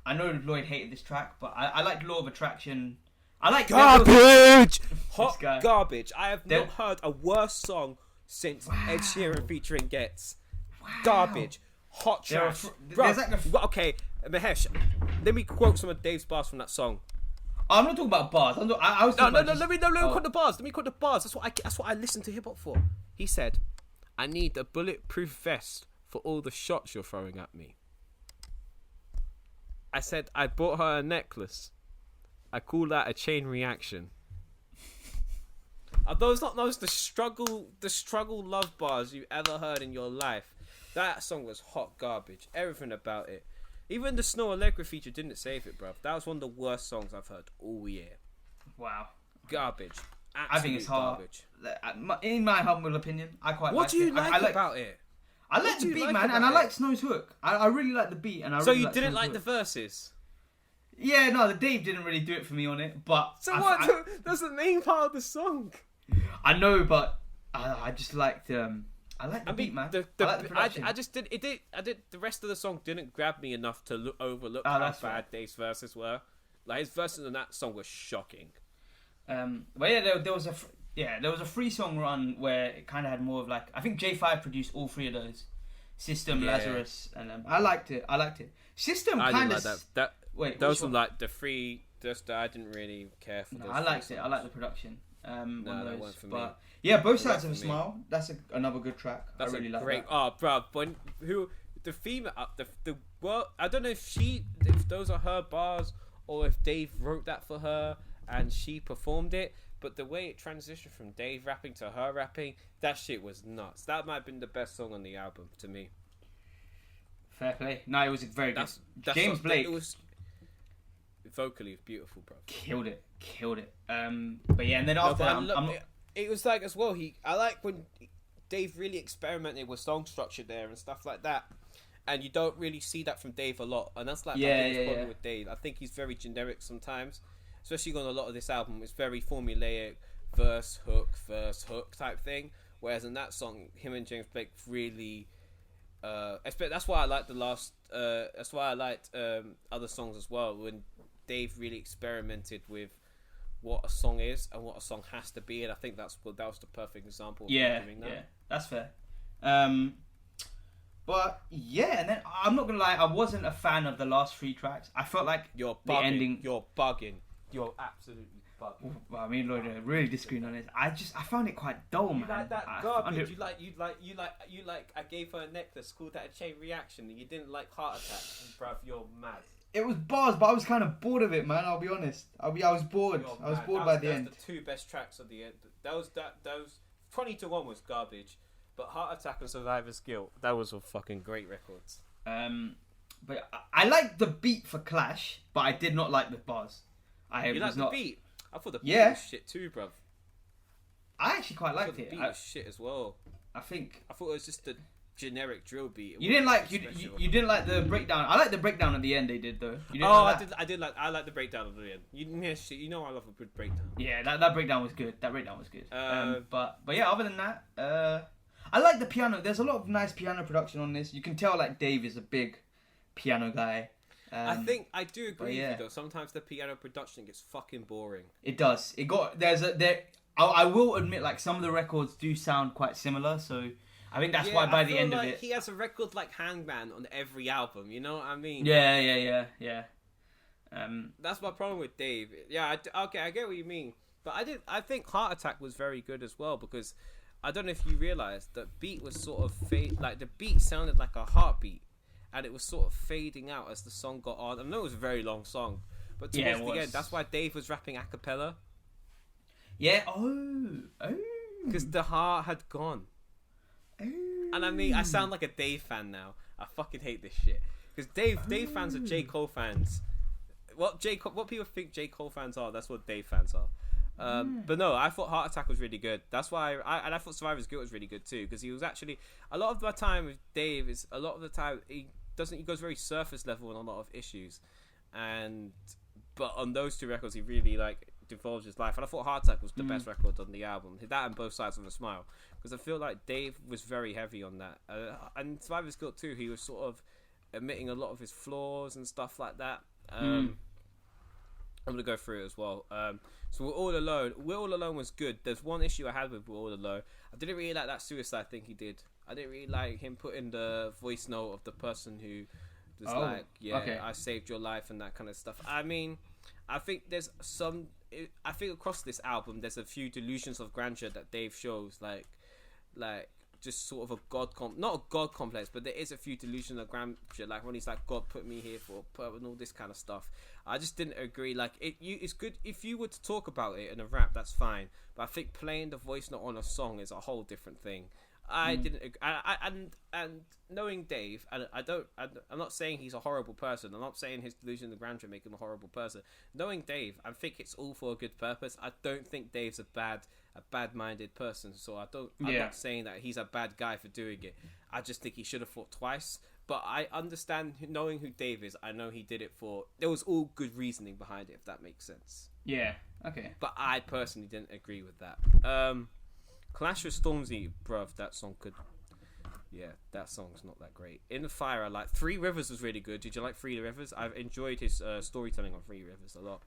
I know Lloyd hated this track, but I like Law of Attraction. I like Garbage. Hot garbage. I have not heard a worse song since Ed Sheeran featuring Gets. Garbage. Hot trash. Okay, Mahesh, let me quote some of Dave's bars from that song. I'm not talking about bars. I was talking about let me quote the bars. Let me quote the bars. That's what I listen to hip hop for. He said, "I need a bulletproof vest for all the shots you're throwing at me." I said I bought her a necklace. I call that a chain reaction. Are those not the struggle love bars you ever heard in your life? That song was hot garbage. Everything about it. Even the Snow Allegra feature didn't save it, bruv. That was one of the worst songs I've heard all year. Wow. Garbage. Absolute I think it's hard. Garbage. In my humble opinion, I quite what like do you it. like about it? I like the beat, man, and I like Snow's hook. I really like the beat, and I. So really you didn't like the verses? Yeah, no, the Dave didn't really do it for me on it, but. So that's the main part of the song. I know, but I just liked. I like the beat, man. I like the production. The rest of the song didn't grab me enough to overlook how bad Dave's verses were. Like his verses on that song were shocking. But yeah, there was a 3-song run where it kind of had more of like, I think J5 produced all 3 of those. System, Lazarus, and I liked it. System kind of that. Wait, those were like the 3. Just I didn't really care for. No, I liked it. I liked the production. No, that wasn't for me. Yeah, Both Sides of a Smile. That's another good track. That's I really like great. that. Oh, bro, the female, I don't know if those are her bars or if Dave wrote that for her and she performed it. But the way it transitioned from Dave rapping to her rapping, that shit was nuts. That might have been the best song on the album to me. Fair play. No, it was very good. James Blake. It was vocally beautiful, bro. Killed it. But yeah, and then after that, it was like as well. I like when Dave really experimented with song structure there and stuff like that, and you don't really see that from Dave a lot. And that's like my biggest problem with Dave. I think he's very generic sometimes, especially on a lot of this album. It's very formulaic, verse hook type thing. Whereas in that song, him and James Blake really. That's why I like the last. That's why I liked other songs as well. When Dave really experimented with what a song is and what a song has to be, and I think that was the perfect example of doing that. Yeah, that's fair. But yeah, and then I'm not gonna lie, I wasn't a fan of the last 3 tracks. I felt like the ending. You're bugging. You're absolutely bugging. Well, me and Lloyd are really disagreeing on this. I found it quite dull, man. You like that garbage. You like. I gave her a necklace, called that a chain reaction, and you didn't like Heart Attack, bruv. You're mad. It was bars, but I was kind of bored of it, man. I'll be honest. I was bored. I was bored by the end. The 2 best tracks of the end. Those 20-1 was garbage, but Heart Attack and Survivor's Guilt, that was all fucking great records. But I liked the beat for Clash, but I did not like the bars. You liked the beat? I thought the beat was shit too, bruv. I actually quite liked it. The beat was shit as well. I thought it was just a generic drill beat. You didn't like the breakdown. I like the breakdown at the end they did though. I like the breakdown at the end. You know I love a good breakdown. Yeah, that breakdown was good. But yeah, other than that, I like the piano. There's a lot of nice piano production on this. You can tell like Dave is a big piano guy. I think I do agree with you though. Sometimes the piano production gets fucking boring. It does. I will admit like some of the records do sound quite similar, so I think that's why by the end of it... he has a record like Hangman on every album, you know what I mean? Yeah. That's my problem with Dave. Yeah, I get what you mean. But I think Heart Attack was very good as well, because I don't know if you realised that beat was sort of the beat sounded like a heartbeat, and it was sort of fading out as the song got on. I know it was a very long song, but towards the end, that's why Dave was rapping a cappella. Yeah, because the heart had gone. And I mean, I sound like a Dave fan now. I fucking hate this shit. Because Dave fans are J. Cole fans. What people think J. Cole fans are, that's what Dave fans are. But no, I thought Heart Attack was really good. That's why I thought Survivor's Guilt was really good too, because he was actually a lot of my time with Dave is a lot of the time he goes very surface level on a lot of issues, but on those two records he really like devolves his life, and I thought Heart Attack was the best record on the album. That and Both Sides of a Smile, because I feel like Dave was very heavy on that, and Survivor's Guilt too. He was sort of admitting a lot of his flaws and stuff like that. I'm gonna go through it as well. So We're All Alone. We're All Alone was good. There's one issue I had with We're All Alone. I didn't really like that suicide thing he did. I didn't really like him putting the voice note of the person who was I saved your life and that kind of stuff. I mean, I think there's some. I think across this album, there's a few delusions of grandeur that Dave shows, like just sort of not a god complex, but there is a few delusions of grandeur, like when he's like, God put me here for and all this kind of stuff. I just didn't agree. Like it's good if you were to talk about it in a rap, that's fine. But I think playing the voice note on a song is a whole different thing. I didn't. And knowing Dave, and I'm not saying he's a horrible person. I'm not saying his delusion of grandeur make him a horrible person. Knowing Dave, I think it's all for a good purpose. I don't think Dave's a bad-minded person. So I'm not saying that he's a bad guy for doing it. I just think he should have thought twice. But I understand, knowing who Dave is, I know he did it for. There was all good reasoning behind it, if that makes sense. Yeah. Okay. But I personally didn't agree with that. Clash with Stormzy, bruv, that song could... Yeah, that song's not that great. In the Fire, I like... Three Rivers was really good. Did you like Three Rivers? I've enjoyed his storytelling on Three Rivers a lot.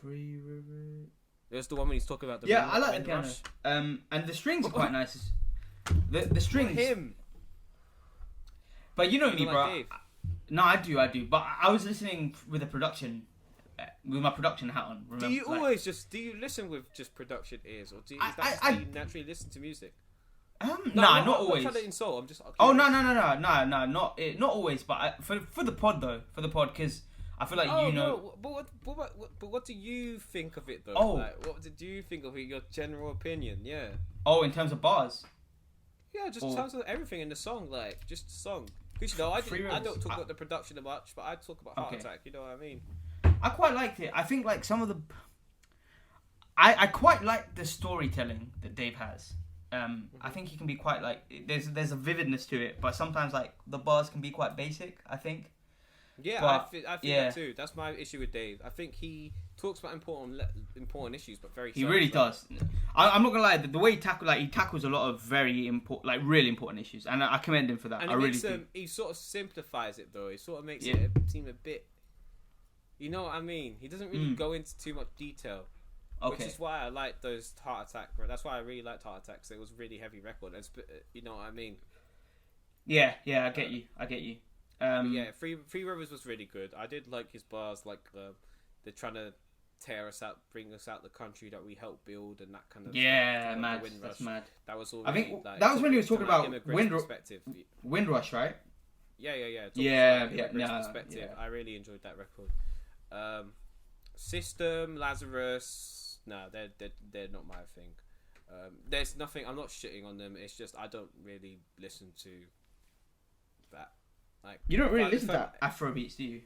Three Rivers... There's the one when he's talking about the... Yeah, I like the piano. And the strings are quite nice. The strings... Not him! But you know me, bro. Dave? No, I do. But I was listening with the production... with my production hat on. Remember? Do you listen with just production ears, or do you naturally listen to music? Not always. I'm trying to insult. I'm just. Oh no, not always. But for the pod though, because I feel like No, but what do you think of it though? Oh, like, what did you think of it? Your general opinion, yeah. Oh, in terms of bars. Yeah, just in terms of everything in the song, like just the song. Because I don't talk about the production much, but I talk about Heart Attack. You know what I mean? I quite liked it. I think like some of the... I quite like the storytelling that Dave has. I think he can be quite like... There's a vividness to it, but sometimes like the bars can be quite basic, I think. Yeah, but, I think that too. That's my issue with Dave. I think he talks about important issues, but very... He really does. I'm not gonna lie. The way he tackles a lot of very important, like really important issues, and I commend him for that. And I really do. He sort of simplifies it though. He sort of makes it seem a bit... You know what I mean? He doesn't really go into too much detail. Okay. Which is why I like those Heart Attack. That's why I really liked Heart Attack. So it was a really heavy record. You know what I mean? Yeah, I get you. Yeah, Three Rivers was really good. I did like his bars, like they're trying to tear us out, bring us out the country that we helped build, and that kind of stuff. Mad. That's mad. That was all. I think that was when he was talking about Windrush, right? Yeah. Perspective. I really enjoyed that record. System, Lazarus, no, they're not my thing. There's nothing. I'm not shitting on them. It's just I don't really listen to that. Like you don't really listen to Afrobeats, do you?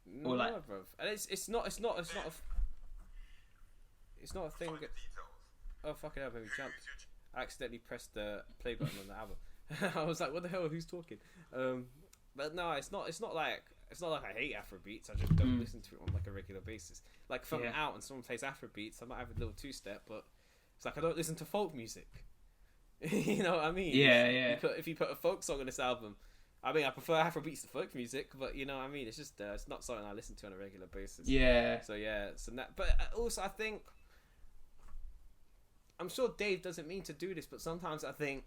No, bro. And it's not a thing. Oh fucking hell! Baby jumped. I accidentally pressed the play button on the album. I was like, what the hell? Who's talking? But no, it's not like I hate Afrobeats. I just don't listen to it on like a regular basis. Like if I'm out and someone plays Afrobeats, I might have a little two-step, but it's like I don't listen to folk music. You know what I mean? Yeah. If you put a folk song on this album, I mean I prefer Afrobeats to folk music, but you know what I mean. It's just it's not something I listen to on a regular basis. Yeah. So but also I think I'm sure Dave doesn't mean to do this, but sometimes I think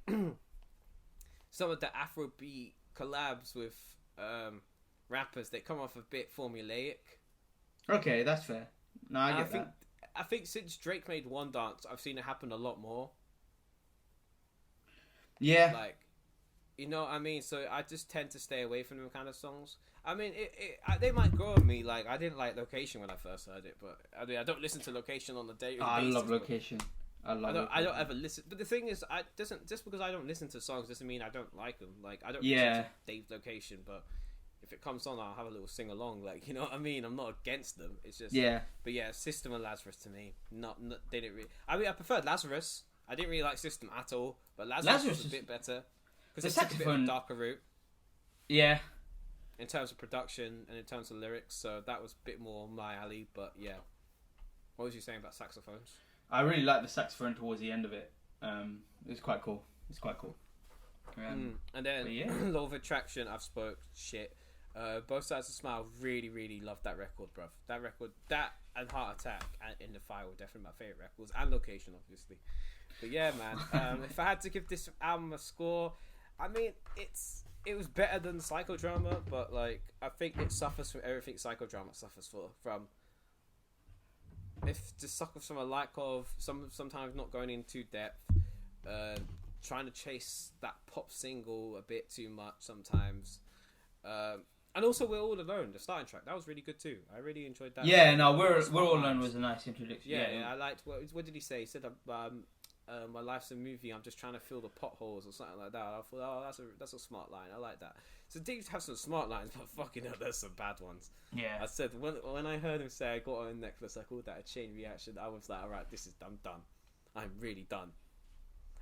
some of the Afrobeat collabs with rappers, they come off a bit formulaic. Okay, that's fair. No, I get that. I think since Drake made One Dance, I've seen it happen a lot more. Yeah. Like, you know what I mean? So I just tend to stay away from them kind of songs. I mean, they might grow on me. Like, I didn't like Location when I first heard it, but I mean, I don't listen to Location on the daily basis. I love Location. I don't ever listen. But the thing is, just because I don't listen to songs doesn't mean I don't like them. Like, I don't listen to Dave's Location, but if it comes on, I'll have a little sing along. Like, you know what I mean? I'm not against them. It's just But yeah, System and Lazarus to me, not they didn't really. I mean, I preferred Lazarus. I didn't really like System at all, but Lazarus was a bit better because it took a bit of a darker route. Yeah. In terms of production and in terms of lyrics, so that was a bit more my alley. But yeah, what was you saying about saxophones? I really liked the saxophone towards the end of it. It was quite cool. And then Law of Attraction, I've spoke shit. Both Sides of Smile, really, really loved that record, bruv. That record, that and Heart Attack and In the Fire were definitely my favourite records, and Location, obviously. But yeah, man, if I had to give this album a score, I mean, it was better than Psychodrama, but like, I think it suffers from everything Psychodrama suffers from. If just suffers from a lack of sometimes not going into depth, trying to chase that pop single a bit too much sometimes. And also, We're All Alone, the starting track, that was really good too. I really enjoyed that. Yeah, no, We're All Alone was a nice introduction. Yeah, I liked. What did he say? He said, "My life's a movie. I'm just trying to fill the potholes," or something like that. I thought, oh, that's a smart line. I like that. So Dave have some smart lines, but fucking hell, there's some bad ones. Yeah. I said when I heard him say, "I got a necklace," I called that a chain reaction. I was like, all right, I'm done. I'm really done.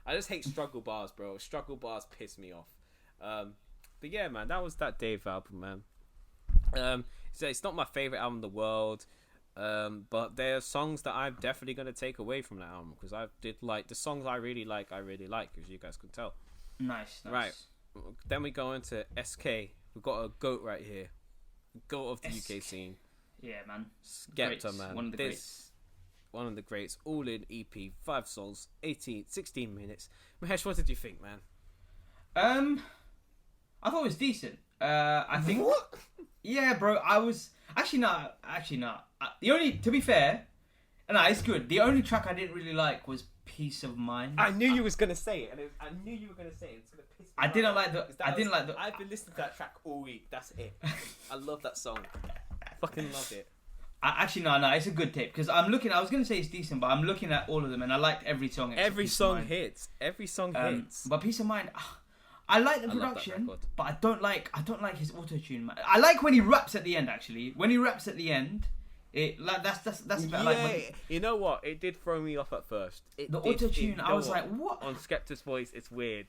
I just hate struggle bars, bro. Struggle bars piss me off. But yeah, man, that was that Dave album, man. So it's not my favorite album in the world, but there are songs that I'm definitely going to take away from that album, because I did like the songs I really like, as you guys can tell. Nice. Right. Then we go into SK. We've got a GOAT right here. GOAT of the UK scene. Yeah, man. Skepta, man. One of the greats. One of the greats. All in EP, 5 songs, 16 minutes. Mahesh, what did you think, man? I thought it was decent. I think. What? Yeah, bro. I was actually not. The only, to be fair, no, it's good. The only track I didn't really like was Peace of Mind. I knew you was gonna say it, and I knew you were gonna say it. It's gonna piss me off. I didn't like the. I've been listening to that track all week. That's it. I love that song. Fucking love it. Actually, no, it's a good tape, because I'm looking. I was gonna say it's decent, but I'm looking at all of them, and I liked every song. Every song hits. Every song hits. But Peace of Mind. I like the production, but I don't like his auto-tune, man. I like when he raps at the end. Actually, when he raps at the end, that's about like. You know what? It did throw me off at first. The auto-tune, I was like, what? On Skepta's voice, it's weird.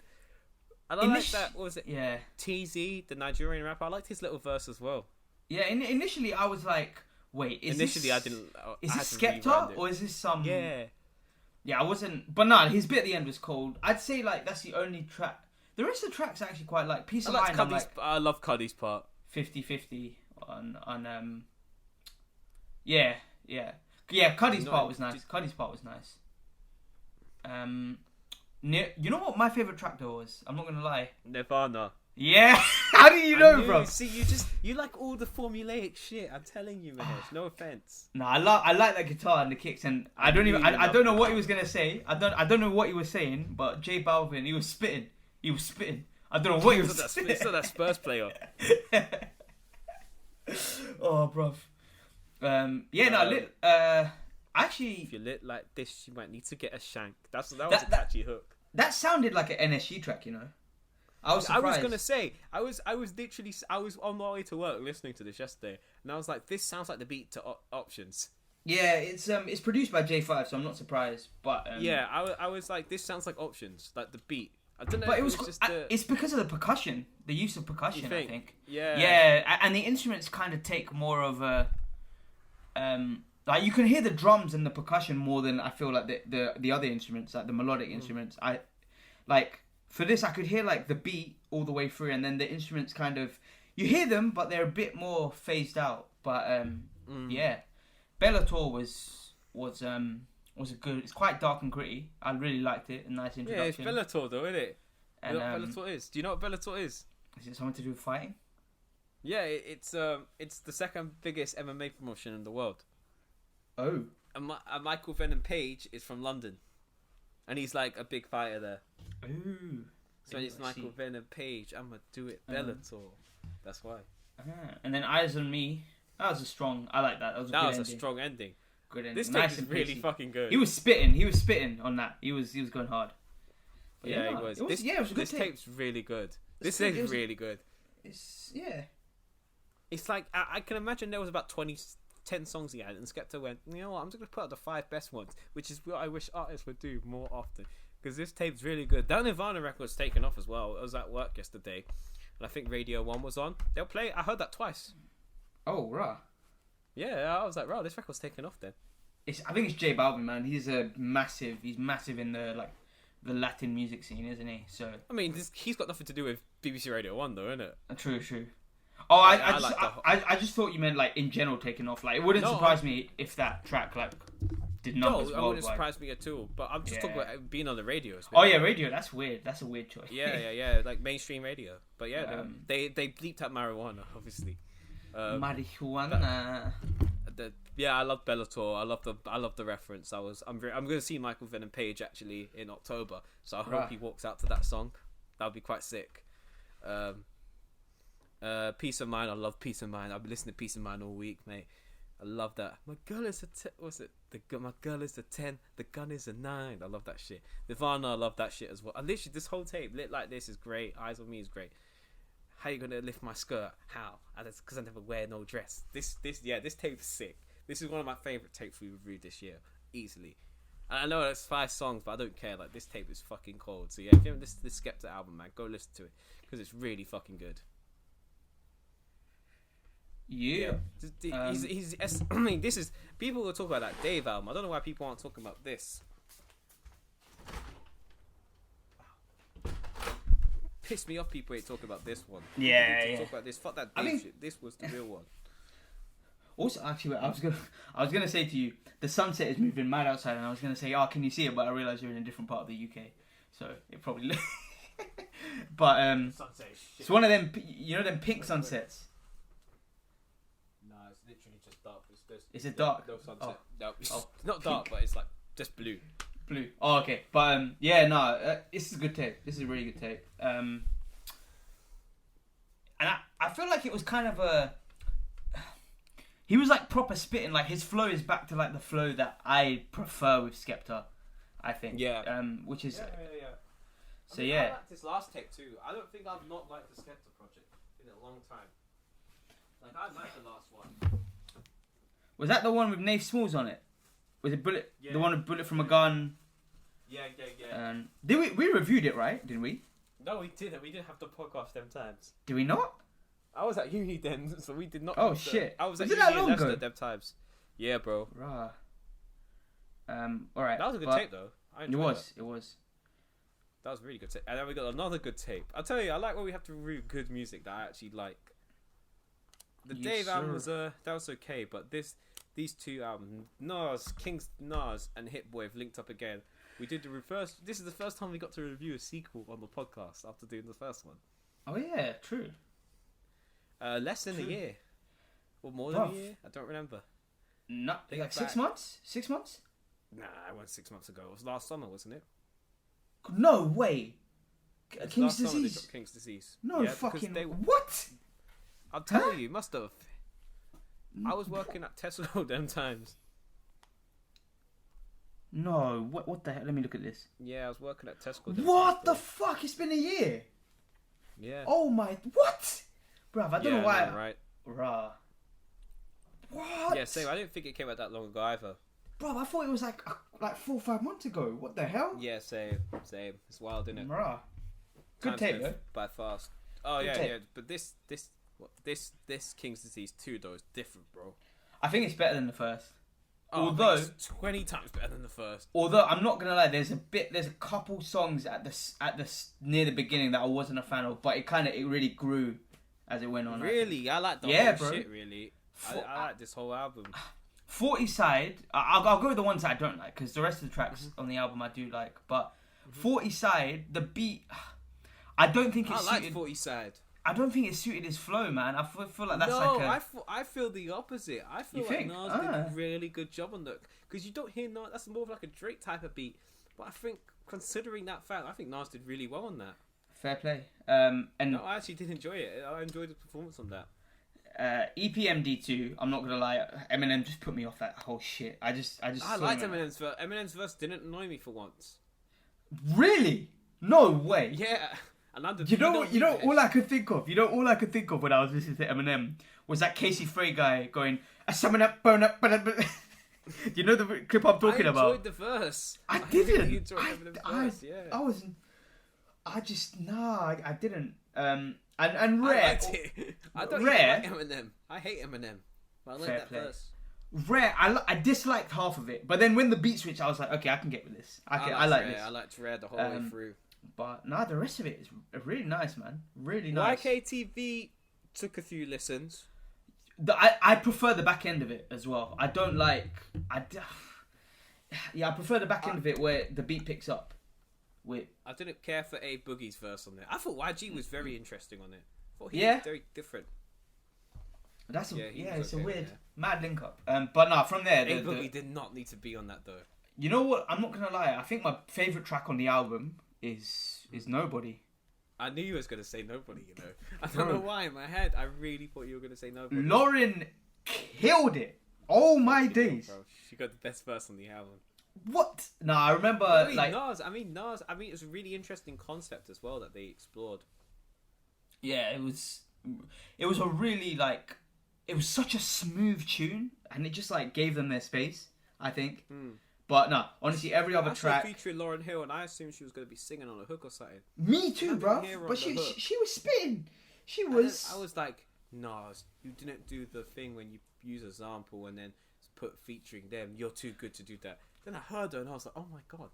And I like that. What was it? Yeah. TZ, the Nigerian rapper. I liked his little verse as well. Yeah. Initially, I was like, wait. I didn't. Is this Skepta or is this some? Yeah. Yeah, I wasn't. But no, his bit at the end was cold. I'd say like that's the only track. The rest of the tracks I actually quite like. Peace of Mind. I love Cuddy's part. 50-50 on Yeah. Cuddy's part was nice. You know what my favorite track though was? I'm not gonna lie. Nirvana. Yeah. How do you know, bro? See, you like all the formulaic shit. I'm telling you, Mahesh. No offense. No, I like that guitar and the kicks, and I don't know what he was gonna say. I don't know what he was saying, but J Balvin, he was spitting. I don't know what he was saying. It's not that Spurs player. Oh, bruv. Actually, if you're lit like this, you might need to get a shank. That was a catchy hook. That sounded like an NSG track, you know. I was surprised. I was gonna say, I was on my way to work listening to this yesterday, and I was like, this sounds like the beat to Options. Yeah, it's produced by J5, so I'm not surprised. But yeah, I was like, this sounds like Options, like the beat. I don't know. But it was just it's because of the percussion, the use of percussion. I think. Yeah. Yeah, and the instruments kind of take more of a like you can hear the drums and the percussion more than I feel like the other instruments, like the melodic instruments. I like for this I could hear like the beat all the way through, and then the instruments kind of you hear them, but they're a bit more phased out. But yeah, Bellator was a good. It's quite dark and gritty. I really liked it. A nice introduction. Yeah, it's Bellator though, isn't it? And, you know what Bellator is? Do you know what Bellator is? Is it something to do with fighting? Yeah, it's the second biggest MMA promotion in the world. Oh. And Michael Venom Page is from London, and he's like a big fighter there. Ooh. So it's Michael Venom Page. I'ma do it Bellator. That's why. And then Eyes on Me. That was a strong. I like that. That was a strong ending. Good ending. This tape is really fucking good. He was spitting on that. He was going hard. But he was. It was a good this tape's really good. This tape's really good. It's yeah. It's like I can imagine there was about 10 songs he had, and Skepta went, you know what, I'm just gonna put out the 5 best ones, which is what I wish artists would do more often. Because this tape's really good. That Nirvana record's taken off as well. I was at work yesterday, and I think Radio 1 was on. They'll play it. I heard that twice. Oh, rah. Yeah, I was like, wow, this record's taken off then. I think it's J Balvin, man. He's massive in the Latin music scene, isn't he? So I mean, he's got nothing to do with BBC Radio 1, though, isn't it? True. Oh, I just thought you meant like in general taking off. Like it wouldn't surprise me if that track like did numbers worldwide. No, it wouldn't surprise me at all. But I'm just talking about being on the radio. Oh yeah, radio. That's weird. That's a weird choice. Yeah, like mainstream radio. But yeah, they bleeped out marijuana, obviously. Marijuana. I love Bellator. I love the reference. I'm going to see Michael Venom Page actually in October, so I hope he walks out to that song. That would be quite sick. Peace of Mind. I love Peace of Mind. I've been listening to Peace of Mind all week, mate. I love that. My girl is my girl is a 10. The gun is a 9. I love that shit. Nirvana, I love that shit as well. And literally, this whole tape, Lit Like This, is great. Eyes on Me is great. How you gonna lift my skirt? How? Because I never wear no dress. This tape is sick. This is one of my favorite tapes we reviewed this year, easily. And I know it's 5 songs, but I don't care. Like, this tape is fucking cold. So yeah, if you haven't listened to this Skepta album, man, go listen to it because it's really fucking good. Yeah. I mean, this is people will talk about that Dave album. I don't know why people aren't talking about this. Piss me off. People ain't talking about this one. Yeah. Talk about this. Fuck that Dave shit. This was the real one. Also, actually, I was gonna say to you, the sunset is moving mad outside, and I was gonna say, oh, can you see it? But I realised you're in a different part of the UK, so it probably. But it's one of them. You know them pink sunsets. No, it's literally just dark. Is it dark? No sunset. No, it's not dark, pink. But it's like just blue. Blue. Oh, okay. But this is a good tape. This is a really good tape. And I feel like it was kind of a. He was like proper spitting. Like his flow is back to like the flow that I prefer with Skepta, I think. Yeah. Which is. Yeah. So I like this last tape too. I don't think I've not liked the Skepta project in a long time. Like I like the last one. Was that the one with Nate Smalls on it? Was it Bullet? Yeah. The one with Bullet from a Gun. Yeah. Did we reviewed it, right? Didn't we? No, we didn't. We didn't have the podcast them times. Did we not? I was at uni then, so we did not. Oh shit! I was at uni in Leicester them times. Yeah, bro. Rah. All right. That was a good tape though. It was. That was a really good tape. And then we got another good tape. I'll tell you, I like when we have to review good music that I actually like. The Dave album was that was okay, but these two albums, Nas and Hit Boy have linked up again. We did the reverse. This is the first time we got to review a sequel on the podcast after doing the first one. Oh yeah, true. Less than a year, or more than a year. I don't remember. No, like 6 months. 6 months? Nah, it wasn't 6 months ago. It was last summer, wasn't it? No way. King's Disease. King's Disease. No fucking. What? I'll tell you, must have. I was working at Tesco them times. No, what the hell? Let me look at this. Yeah, I was working at Tesco. What the fuck? It's been a year. Yeah. Oh my, what? Bruv, I don't know why. No, right. Rah. What? Yeah, same. I didn't think it came out that long ago either. Bruv, I thought it was like 4 or 5 months ago. What the hell? Yeah, same. It's wild, isn't it? Rah. Good tape, though. By fast. Oh, good tape. But this King's Disease 2 though is different, bro. I think it's better than the first. Oh, although it's 20 times better than the first. Although I'm not gonna lie, there's a couple songs at the near the beginning that I wasn't a fan of, but it really grew as it went on. Really, I like the whole shit. Really, I like this whole album. 40 side, I'll go with the ones that I don't like because the rest of the tracks on the album I do like. But 40 side, the beat, I don't think it's. I like 40 side. I don't think it suited his flow, man. I feel like that's I feel the opposite. I feel like Nas did a really good job on that because you don't hear Nas. That's more of like a Drake type of beat. But I think, considering that fact, I think Nas did really well on that. Fair play. No, I actually did enjoy it. I enjoyed the performance on that. EPMD2. I'm not gonna lie. Eminem just put me off that whole shit. I liked Eminem's verse. Eminem's verse didn't annoy me for once. Really? No way. Yeah. You know, all I could think of when I was listening to Eminem was that Casey Frey guy going, "A summon up, burn up, burn up." You know the clip I'm talking about? I enjoyed the verse. I didn't. I didn't. And Rare. I liked it. I don't Rare. even like Eminem. I hate Eminem. But I like that verse. Rare. I disliked half of it, but then when the beat switched, I was like, okay, I can get with this. I like this. I liked Rare the whole way through. But the rest of it is really nice, man. Really nice. YKTV took a few listens. I prefer the back end of it as well. I don't like. I prefer the back end of it where the beat picks up. I didn't care for A Boogie's verse on there. I thought YG was very interesting on it. I thought he was very different. It's a weird mad link up. But no, from there, A Boogie did not need to be on that though. You know what? I'm not gonna lie. I think my favorite track on the album is Nobody. I knew you was gonna say Nobody. You know, I don't know why in my head I really thought you were gonna say Nobody. Lauren killed it. Oh my days! She got the best verse on the album. What? No, I remember Nas. I mean, it was a really interesting concept as well that they explored. Yeah, it was a really it was such a smooth tune, and it just gave them their space, I think. But no, honestly, every other track featuring Lauryn Hill, and I assumed she was going to be singing on a hook or something. Me too, bro. But she was spitting. She was. I was like, Nas, you didn't do the thing when you use a sample and then put featuring them. You're too good to do that. Then I heard her and I was like, oh my god,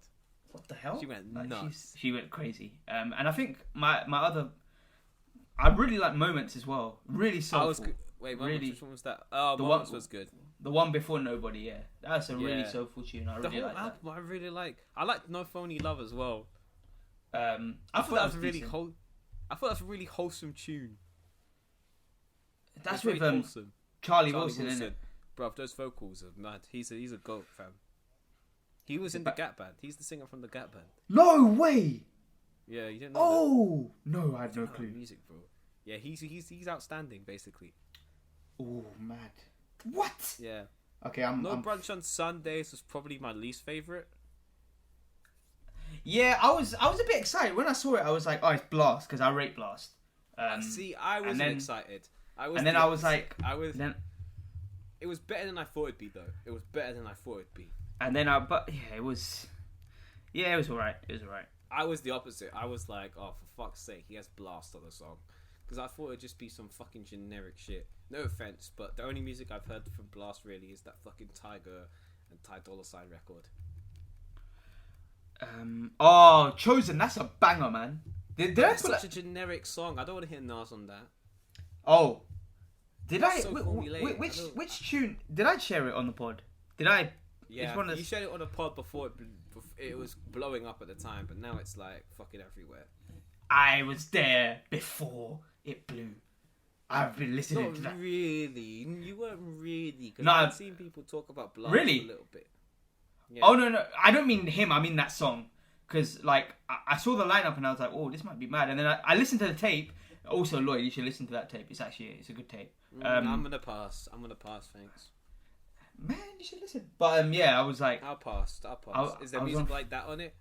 what the hell? She went nuts. She went crazy. And I think my other, I really like Moments as well. Really soulful. Wait, Moments, which one was that? Oh, Moments was good. The one before Nobody, yeah. That's a really soulful tune. I really like that. Album, I really like. I liked No Phony Love as well. I thought that was really I thought that was a really wholesome tune. That's with Charlie Wilson, isn't it? Bruv, those vocals are mad. He's a goat, fam. He was in the Gap Band. He's the singer from the Gap Band. No way! Yeah, you didn't know that? No, I had no clue. Music, bro. Yeah, he's outstanding, basically. Oh, mad. What? Yeah. Okay, Brunch on Sundays was probably my least favourite. Yeah, I was a bit excited when I saw it. I was like, oh, it's Blast because I rate Blast. I wasn't excited. I was It was better than I thought it'd be, though. It was better than I thought it'd be. And then it was alright. It was alright. I was the opposite. I was like, oh, for fuck's sake, he has Blast on the song. Because I thought it'd just be some fucking generic shit. No offense, but the only music I've heard from Blast really is that fucking Tiger and Ty Dolla $ign record. Chosen, that's a banger, man. Did I put such a generic song? I don't want to hear Nas on that. Oh, did that's I? So which tune did I share it on the pod? Did I? Yeah, you shared it on the pod before it was blowing up at the time, but now it's like fucking everywhere. I was there before it blew. I've been listening to that. Not really. You weren't really. No, I've seen people talk about Blast a little bit. Yeah. Oh no, I don't mean him. I mean that song. Because I saw the lineup and I was like, oh, this might be mad. And then I listened to the tape. Also, Lloyd, you should listen to that tape. It's a good tape. I'm gonna pass. Thanks. Man, you should listen. But I was like, I'll pass. Is there music like that on it?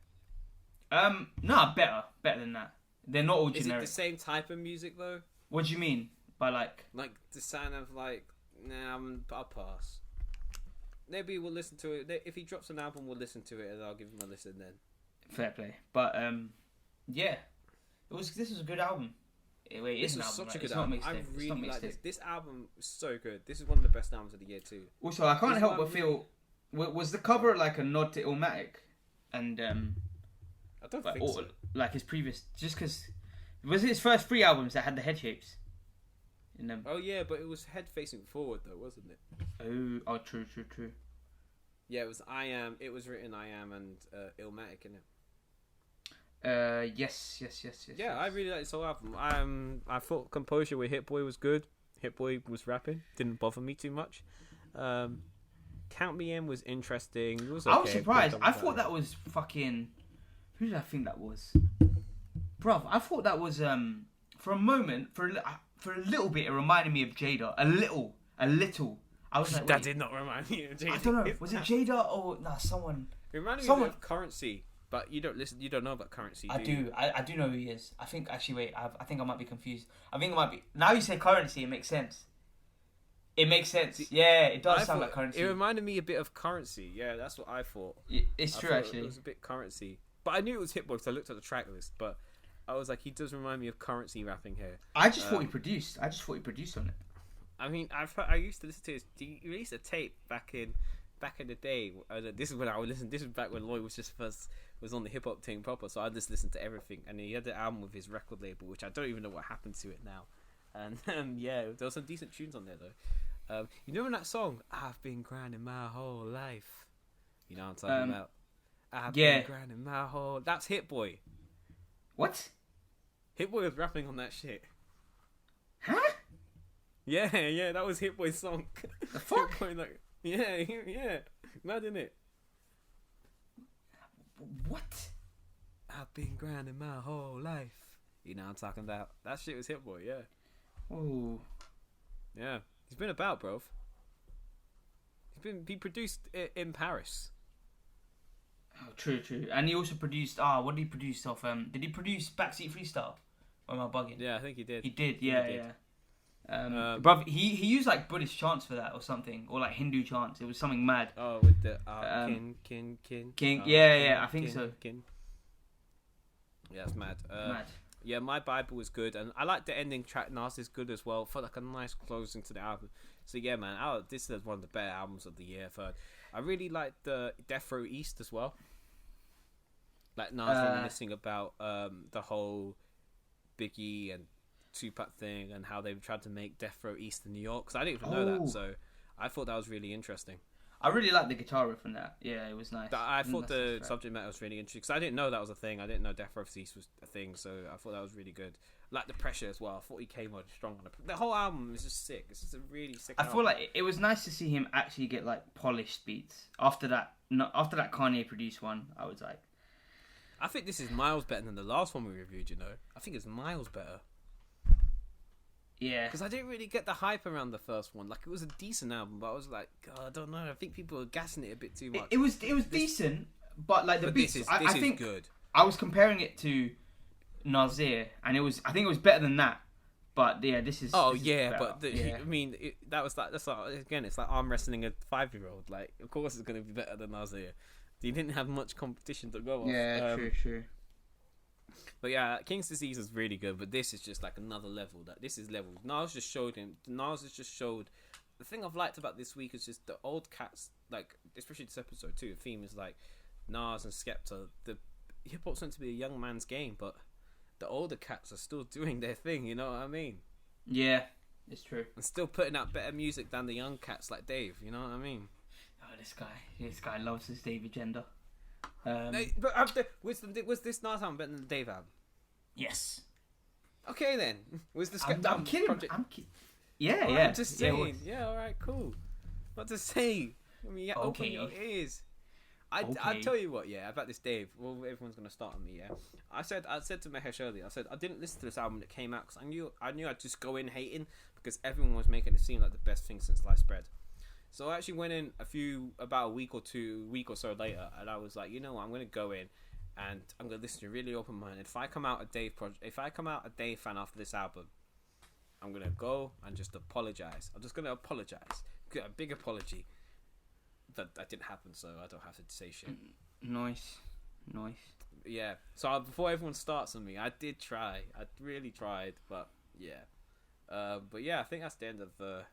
No, better than that. They're not all generic. Is it the same type of music though? What do you mean by like the sound of I'll pass. Maybe we'll listen to it. If he drops an album, we'll listen to it, and I'll give him a listen then. Fair play. But this was a good album. This was such a good album. I really like this. This album is so good. This is one of the best albums of the year too. Also, I can't help but feel was the cover like a nod to Illmatic, and I don't think so. Like his previous, just because was it his first 3 albums that had the head shapes in them. Oh yeah, but it was head facing forward though, wasn't it? Oh, true. Yeah, it was I Am. It was written I Am and Illmatic in it. Yes. Yeah, I really like this whole album. I thought Composure with Hit Boy was good. Hit Boy was rapping, didn't bother me too much. Count Me In was interesting. It was okay, I was surprised. I thought that was fucking. Who did I think that was? Bruv, I thought that was for a moment, for a little bit, it reminded me of Jada. A little. I was like, that did not remind me of Jada. I don't know. Was it Jada or someone? It reminded me of Currency. But you don't listen. You don't know about Currency. I do. I do know who he is. I think actually. Wait. I think I might be confused. I think it might be. Now you say Currency, it makes sense. It makes sense. Yeah, it does sound like Currency. It reminded me a bit of Currency. Yeah, that's what I thought. It's true, actually. It was a bit Currency, but I knew it was Hit Boy because I looked at the track list. But I was like, he does remind me of Currency rapping here. I just thought he produced. I just thought he produced on it. I mean, I used to listen to his. He released a tape back in the day. This is when I would listen. This was back when Lloyd was just first was on the hip hop thing proper. So I just listened to everything, and he had the album with his record label, which I don't even know what happened to it now. And yeah, there were some decent tunes on there though. You know in that song, I've been grinding my whole life. You know what I'm talking about? I've been grinding my whole. That's Hit Boy. What? Hit Boy was rapping on that shit. Huh? Yeah, that was Hit Boy's song. The fuck? Hit Boy, like, yeah. Mad, isn't it? What? I've been grinding my whole life. You know what I'm talking about? That shit was Hit Boy, yeah. Oh. Yeah. He's been about, bro. He produced it in Paris. Oh, true. And he also produced. What did he produce off? Did he produce Backseat Freestyle? Or am I bugging? Yeah, I think he did. He did. Yeah. Bruv, he used like Buddhist chants for that or something, or like Hindu chants. It was something mad. Oh, with the kin. Yeah, I think so. Kin. Yeah, that's mad. Mad. Yeah, My Bible is good, and I like the ending track. Nas is good as well. Felt like a nice closing to the album. So yeah, man, this is one of the better albums of the year. I've heard. I really like the Death Row East as well. Like Nas reminiscing about the whole Biggie and Tupac thing and how they tried to make Death Row East in New York. Because I didn't even know that, so I thought that was really interesting. I really liked the guitar riff on that. Yeah, it was nice. I thought the subject matter was really interesting because I didn't know that was a thing. I didn't know Death Row East was a thing, so I thought that was really good. Like the pressure as well. I thought he came on strong on it. The whole album is just sick. It's just a really sick album. I feel like it was nice to see him actually get like polished beats after that Kanye produced one. I was like, I think this is miles better than the last one we reviewed. You know, I think it's miles better. Yeah, because I didn't really get the hype around the first one. Like it was a decent album, but I was like, God, I don't know. I think people were gassing it a bit too much. It was decent, but like the beats. I think good. I was comparing it to Nasir, and I think it was better than that. But yeah, this is. Oh this yeah, is but I mean, that's like again, it's like arm wrestling a 5-year-old. Like, of course, it's going to be better than Nasir. He didn't have much competition to go off. Yeah, true. But yeah, King's Disease is really good, but this is just like another level. This is level. Nas has just showed. The thing I've liked about this week is just the old cats, like especially this episode too. The theme is like Nas and Skepta. The hip hop's meant to be a young man's game, but the older cats are still doing their thing. You know what I mean? Yeah, it's true. And still putting out better music than the young cats like Dave. You know what I mean? Oh, this guy loves his Dave agenda. Was this Nas album better than the Dave album? Yes. Okay then. Was the I'm kidding. Project... I'm kidding. Yeah, I'm just saying. Yeah, all right, cool. What to say? I mean, yeah, open your ears. I'll tell you what. Yeah, about this Dave. Well, everyone's gonna start on me. Yeah. I said to Mahesh earlier. I said I didn't listen to this album that came out because I knew I'd just go in hating because everyone was making it seem like the best thing since sliced bread. So I actually went in about a week or so later, and I was like, you know what, I'm gonna go in, and I'm gonna listen to really open minded. If I come out a Dave fan after this album, I'm gonna go and just apologize. I'm just gonna apologize, get a big apology. That didn't happen, so I don't have to say shit. Nice. Yeah. So before everyone starts on me, I did try. I really tried, but yeah. But yeah, I think that's the end of the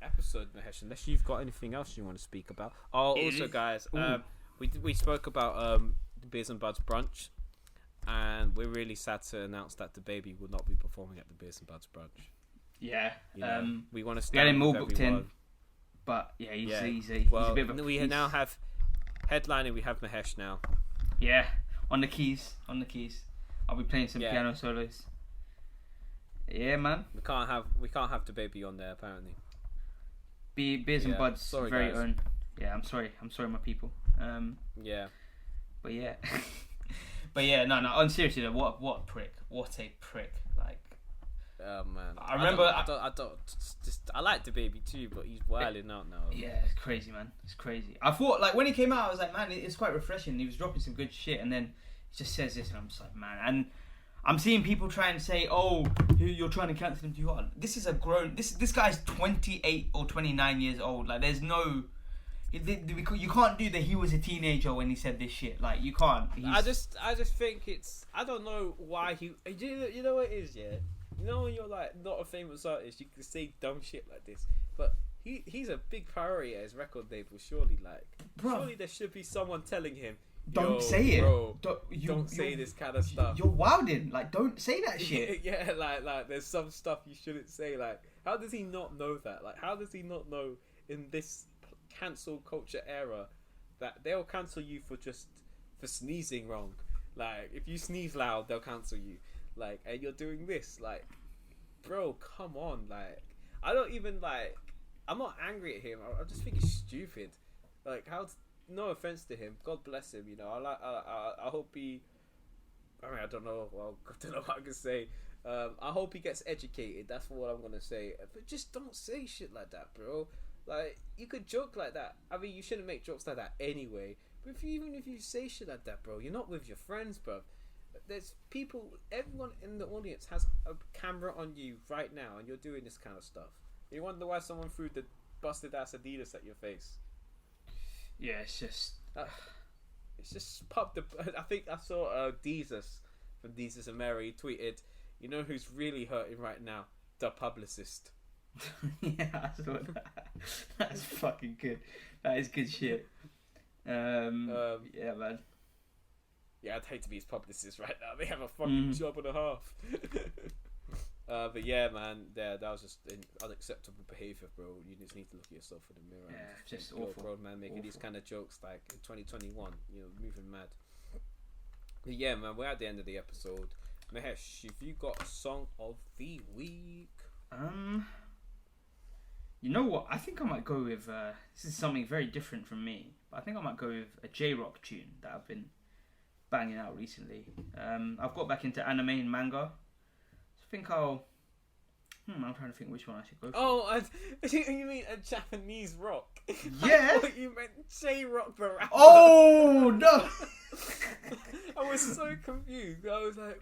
episode, Mahesh, unless you've got anything else you want to speak about. Also guys, we spoke about the Beers and Buds brunch, and we're really sad to announce that the baby will not be performing at the Beers and Buds brunch. Yeah, we want to get him all booked in, but yeah, he's a bit of a we now have headlining. We have Mahesh now. Yeah, on the keys. I'll be playing some piano solos. Yeah, man. We can't have the baby on there apparently. Beers and Buds, sorry, very guys. own. Yeah, I'm sorry, my people. Yeah. But yeah. No. On seriously though, what a prick. Like, Oh man, I remember. I like the baby too, but he's wilding out now. Yeah, it's crazy, man. It's crazy. I thought, like, when he came out, I was like, man, it's quite refreshing. He was dropping some good shit, and then he just says this, and I'm just like, man. And I'm seeing people try and say, oh, you're trying to cancel him too hard. This is a grown. This guy's 28 or 29 years old. Like, there's no. You can't do that. He was a teenager when he said this shit. Like, you can't. I just think it's. I don't know why he. You know what it is, yeah. You know when you're like not a famous artist, you can say dumb shit like this. But he's a big priority at his record label. Surely, like, surely there should be someone telling him, don't say it. Bro, don't say this kind of stuff. You're wilding. Like, don't say that shit. Yeah, like there's some stuff you shouldn't say. Like, how does he not know that? Like, how does he not know in this cancel culture era that they'll cancel you for sneezing wrong? Like, if you sneeze loud, they'll cancel you. Like, and you're doing this, like, bro, come on, like, I don't even, like, I'm not angry at him, I just think he's stupid. Like, no offense to him, God bless him, you know, I hope he, I mean, I don't know what I can say, I hope he gets educated, that's what I'm gonna say, but just don't say shit like that, bro. Like, you could joke like that, I mean, you shouldn't make jokes like that anyway, but even if you say shit like that, bro, you're not with your friends, bro. There's people, everyone in the audience has a camera on you right now, and you're doing this kind of stuff. You wonder why someone threw the busted ass Adidas at your face. Yeah, it's just pop the. I think I saw Deezus from Deezus and Mary tweeted, "You know who's really hurting right now? The publicist." Yeah, I saw that. That's fucking good. That is good shit. Yeah, man. Yeah, I'd hate to be his publicist right now. They have a fucking job and a half. But yeah, man, that was just unacceptable behaviour, bro. You just need to look at yourself in the mirror. Yeah, and just awful. Grown man making these kind of jokes like in 2021, you know, moving mad. But yeah, man, we're at the end of the episode. Mahesh, have you got a song of the week? You know what? I think I might go with. This is something very different from me, but I think I might go with a J-Rock tune that I've been banging out recently. I've got back into anime and manga. I think I'll. I'm trying to think which one I should go for. Oh, you mean a Japanese rock? Yeah. I thought you meant J-Rock the rapper. Oh no! I was so confused. I was like,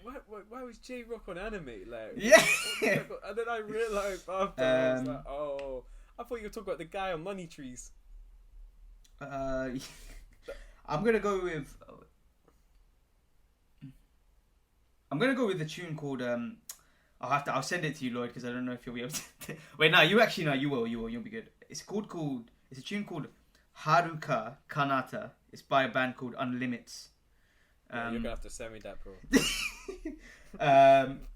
why was J-Rock on anime? Like, yeah. And then I realised after, I was like, oh, I thought you were talking about the guy on Money Trees. I'm gonna go with. I'm gonna go with the tune called. I'll send it to you, Lloyd, because I don't know if you'll be able to. Wait, no, you actually know. You will. You'll be good. It's a tune called Haruka Kanata. It's by a band called Unlimits. You're gonna have to send me that, bro.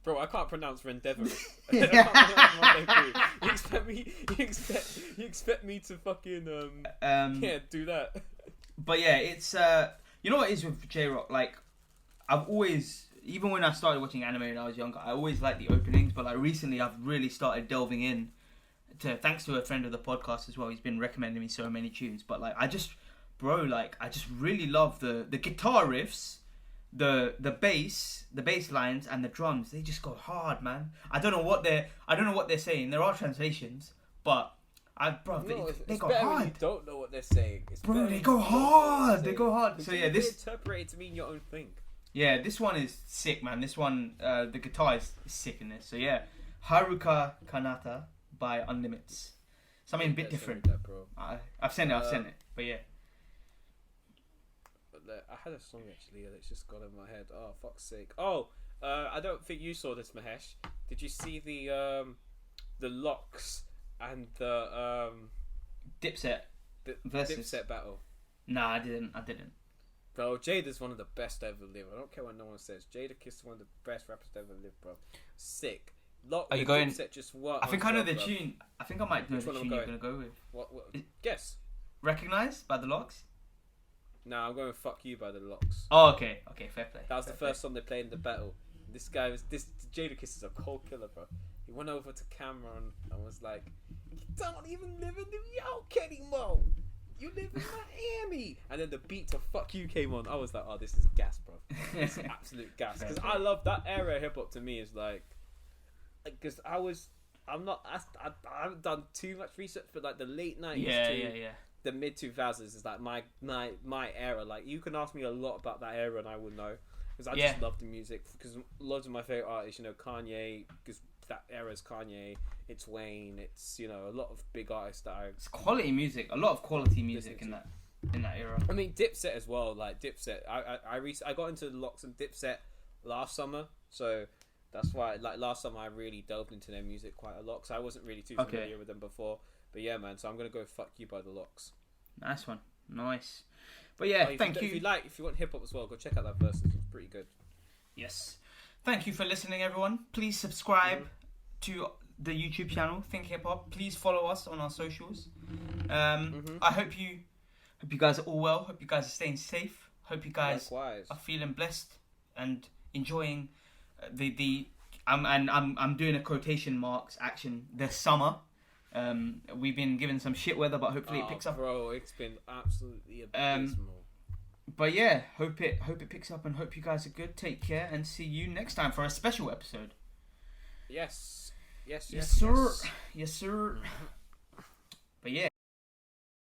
Bro, I can't pronounce Rendeavor. You expect me to fucking do that. But yeah, it's you know what it is with J-Rock, like I've always, even when I started watching anime when I was younger, I always liked the openings, but like recently I've really started delving in thanks to a friend of the podcast as well. He's been recommending me so many tunes, but like I just really love the guitar riffs, the bass lines and the drums. They just go hard, man. I don't know what they're saying. There are translations, but they go hard. You don't know what they're saying. They go hard. They go hard. So yeah, this interpret it to mean your own thing. Yeah, this one is sick, man. This one, the guitar is sick in this. So yeah, Haruka Kanata by Unlimits. Something a bit different. That, bro. I've sent it. But yeah. I had a song actually that's just gone in my head. Oh, fuck's sake. Oh, I don't think you saw this, Mahesh. Did you see the Locks and the Dipset versus Dipset battle? Nah, I didn't. Bro, Jada's one of the best ever lived. I don't care what no one says. Jadakiss is one of the best rappers ever lived, bro. Sick. Are you going? Dipset just work. I think I know the tune. I think I might know the tune you're gonna go with. What? Guess. Recognize by the Locks? Nah, I'm going with Fuck You by the Locks. Oh, okay, fair play. That was the first song they played in the battle. This Jadakiss is a cold killer, bro. He went over to Cameron and was like, "You don't even live in New York anymore. You live in Miami." And then the beat to Fuck You came on. I was like, oh, this is gas, bro. This is absolute gas. Because I love that era of hip hop. To me is like, because I'm not. I haven't done too much research, but like the late 90s the mid 2000s is like my era. Like you can ask me a lot about that era, and I will know because I just love the music. Because loads of my favorite artists, Kanye, because that era's Kanye. It's Wayne. It's a lot of big artists that it's quality music. A lot of quality music in that era. I mean, Dipset as well. Like Dipset, I got into the locks and Dipset last summer, so. That's why, like, last summer I really delved into their music quite a lot because I wasn't really too familiar with them before. But yeah, man, so I'm going to go Fuck You by the Locks. Nice one. Nice. But yeah, thank you. If you want hip-hop as well, go check out that Versus. It's pretty good. Yes. Thank you for listening, everyone. Please subscribe to the YouTube channel, Think Hip Hop. Please follow us on our socials. I hope you guys are all well. Hope you guys are staying safe. Hope you guys are feeling blessed and enjoying I'm doing a quotation marks action this summer. We've been given some shit weather, but hopefully it picks up. Bro, it's been absolutely abysmal. But yeah, hope it picks up, and hope you guys are good. Take care, and see you next time for a special episode. Yes, sir. Yes, sir. But yeah.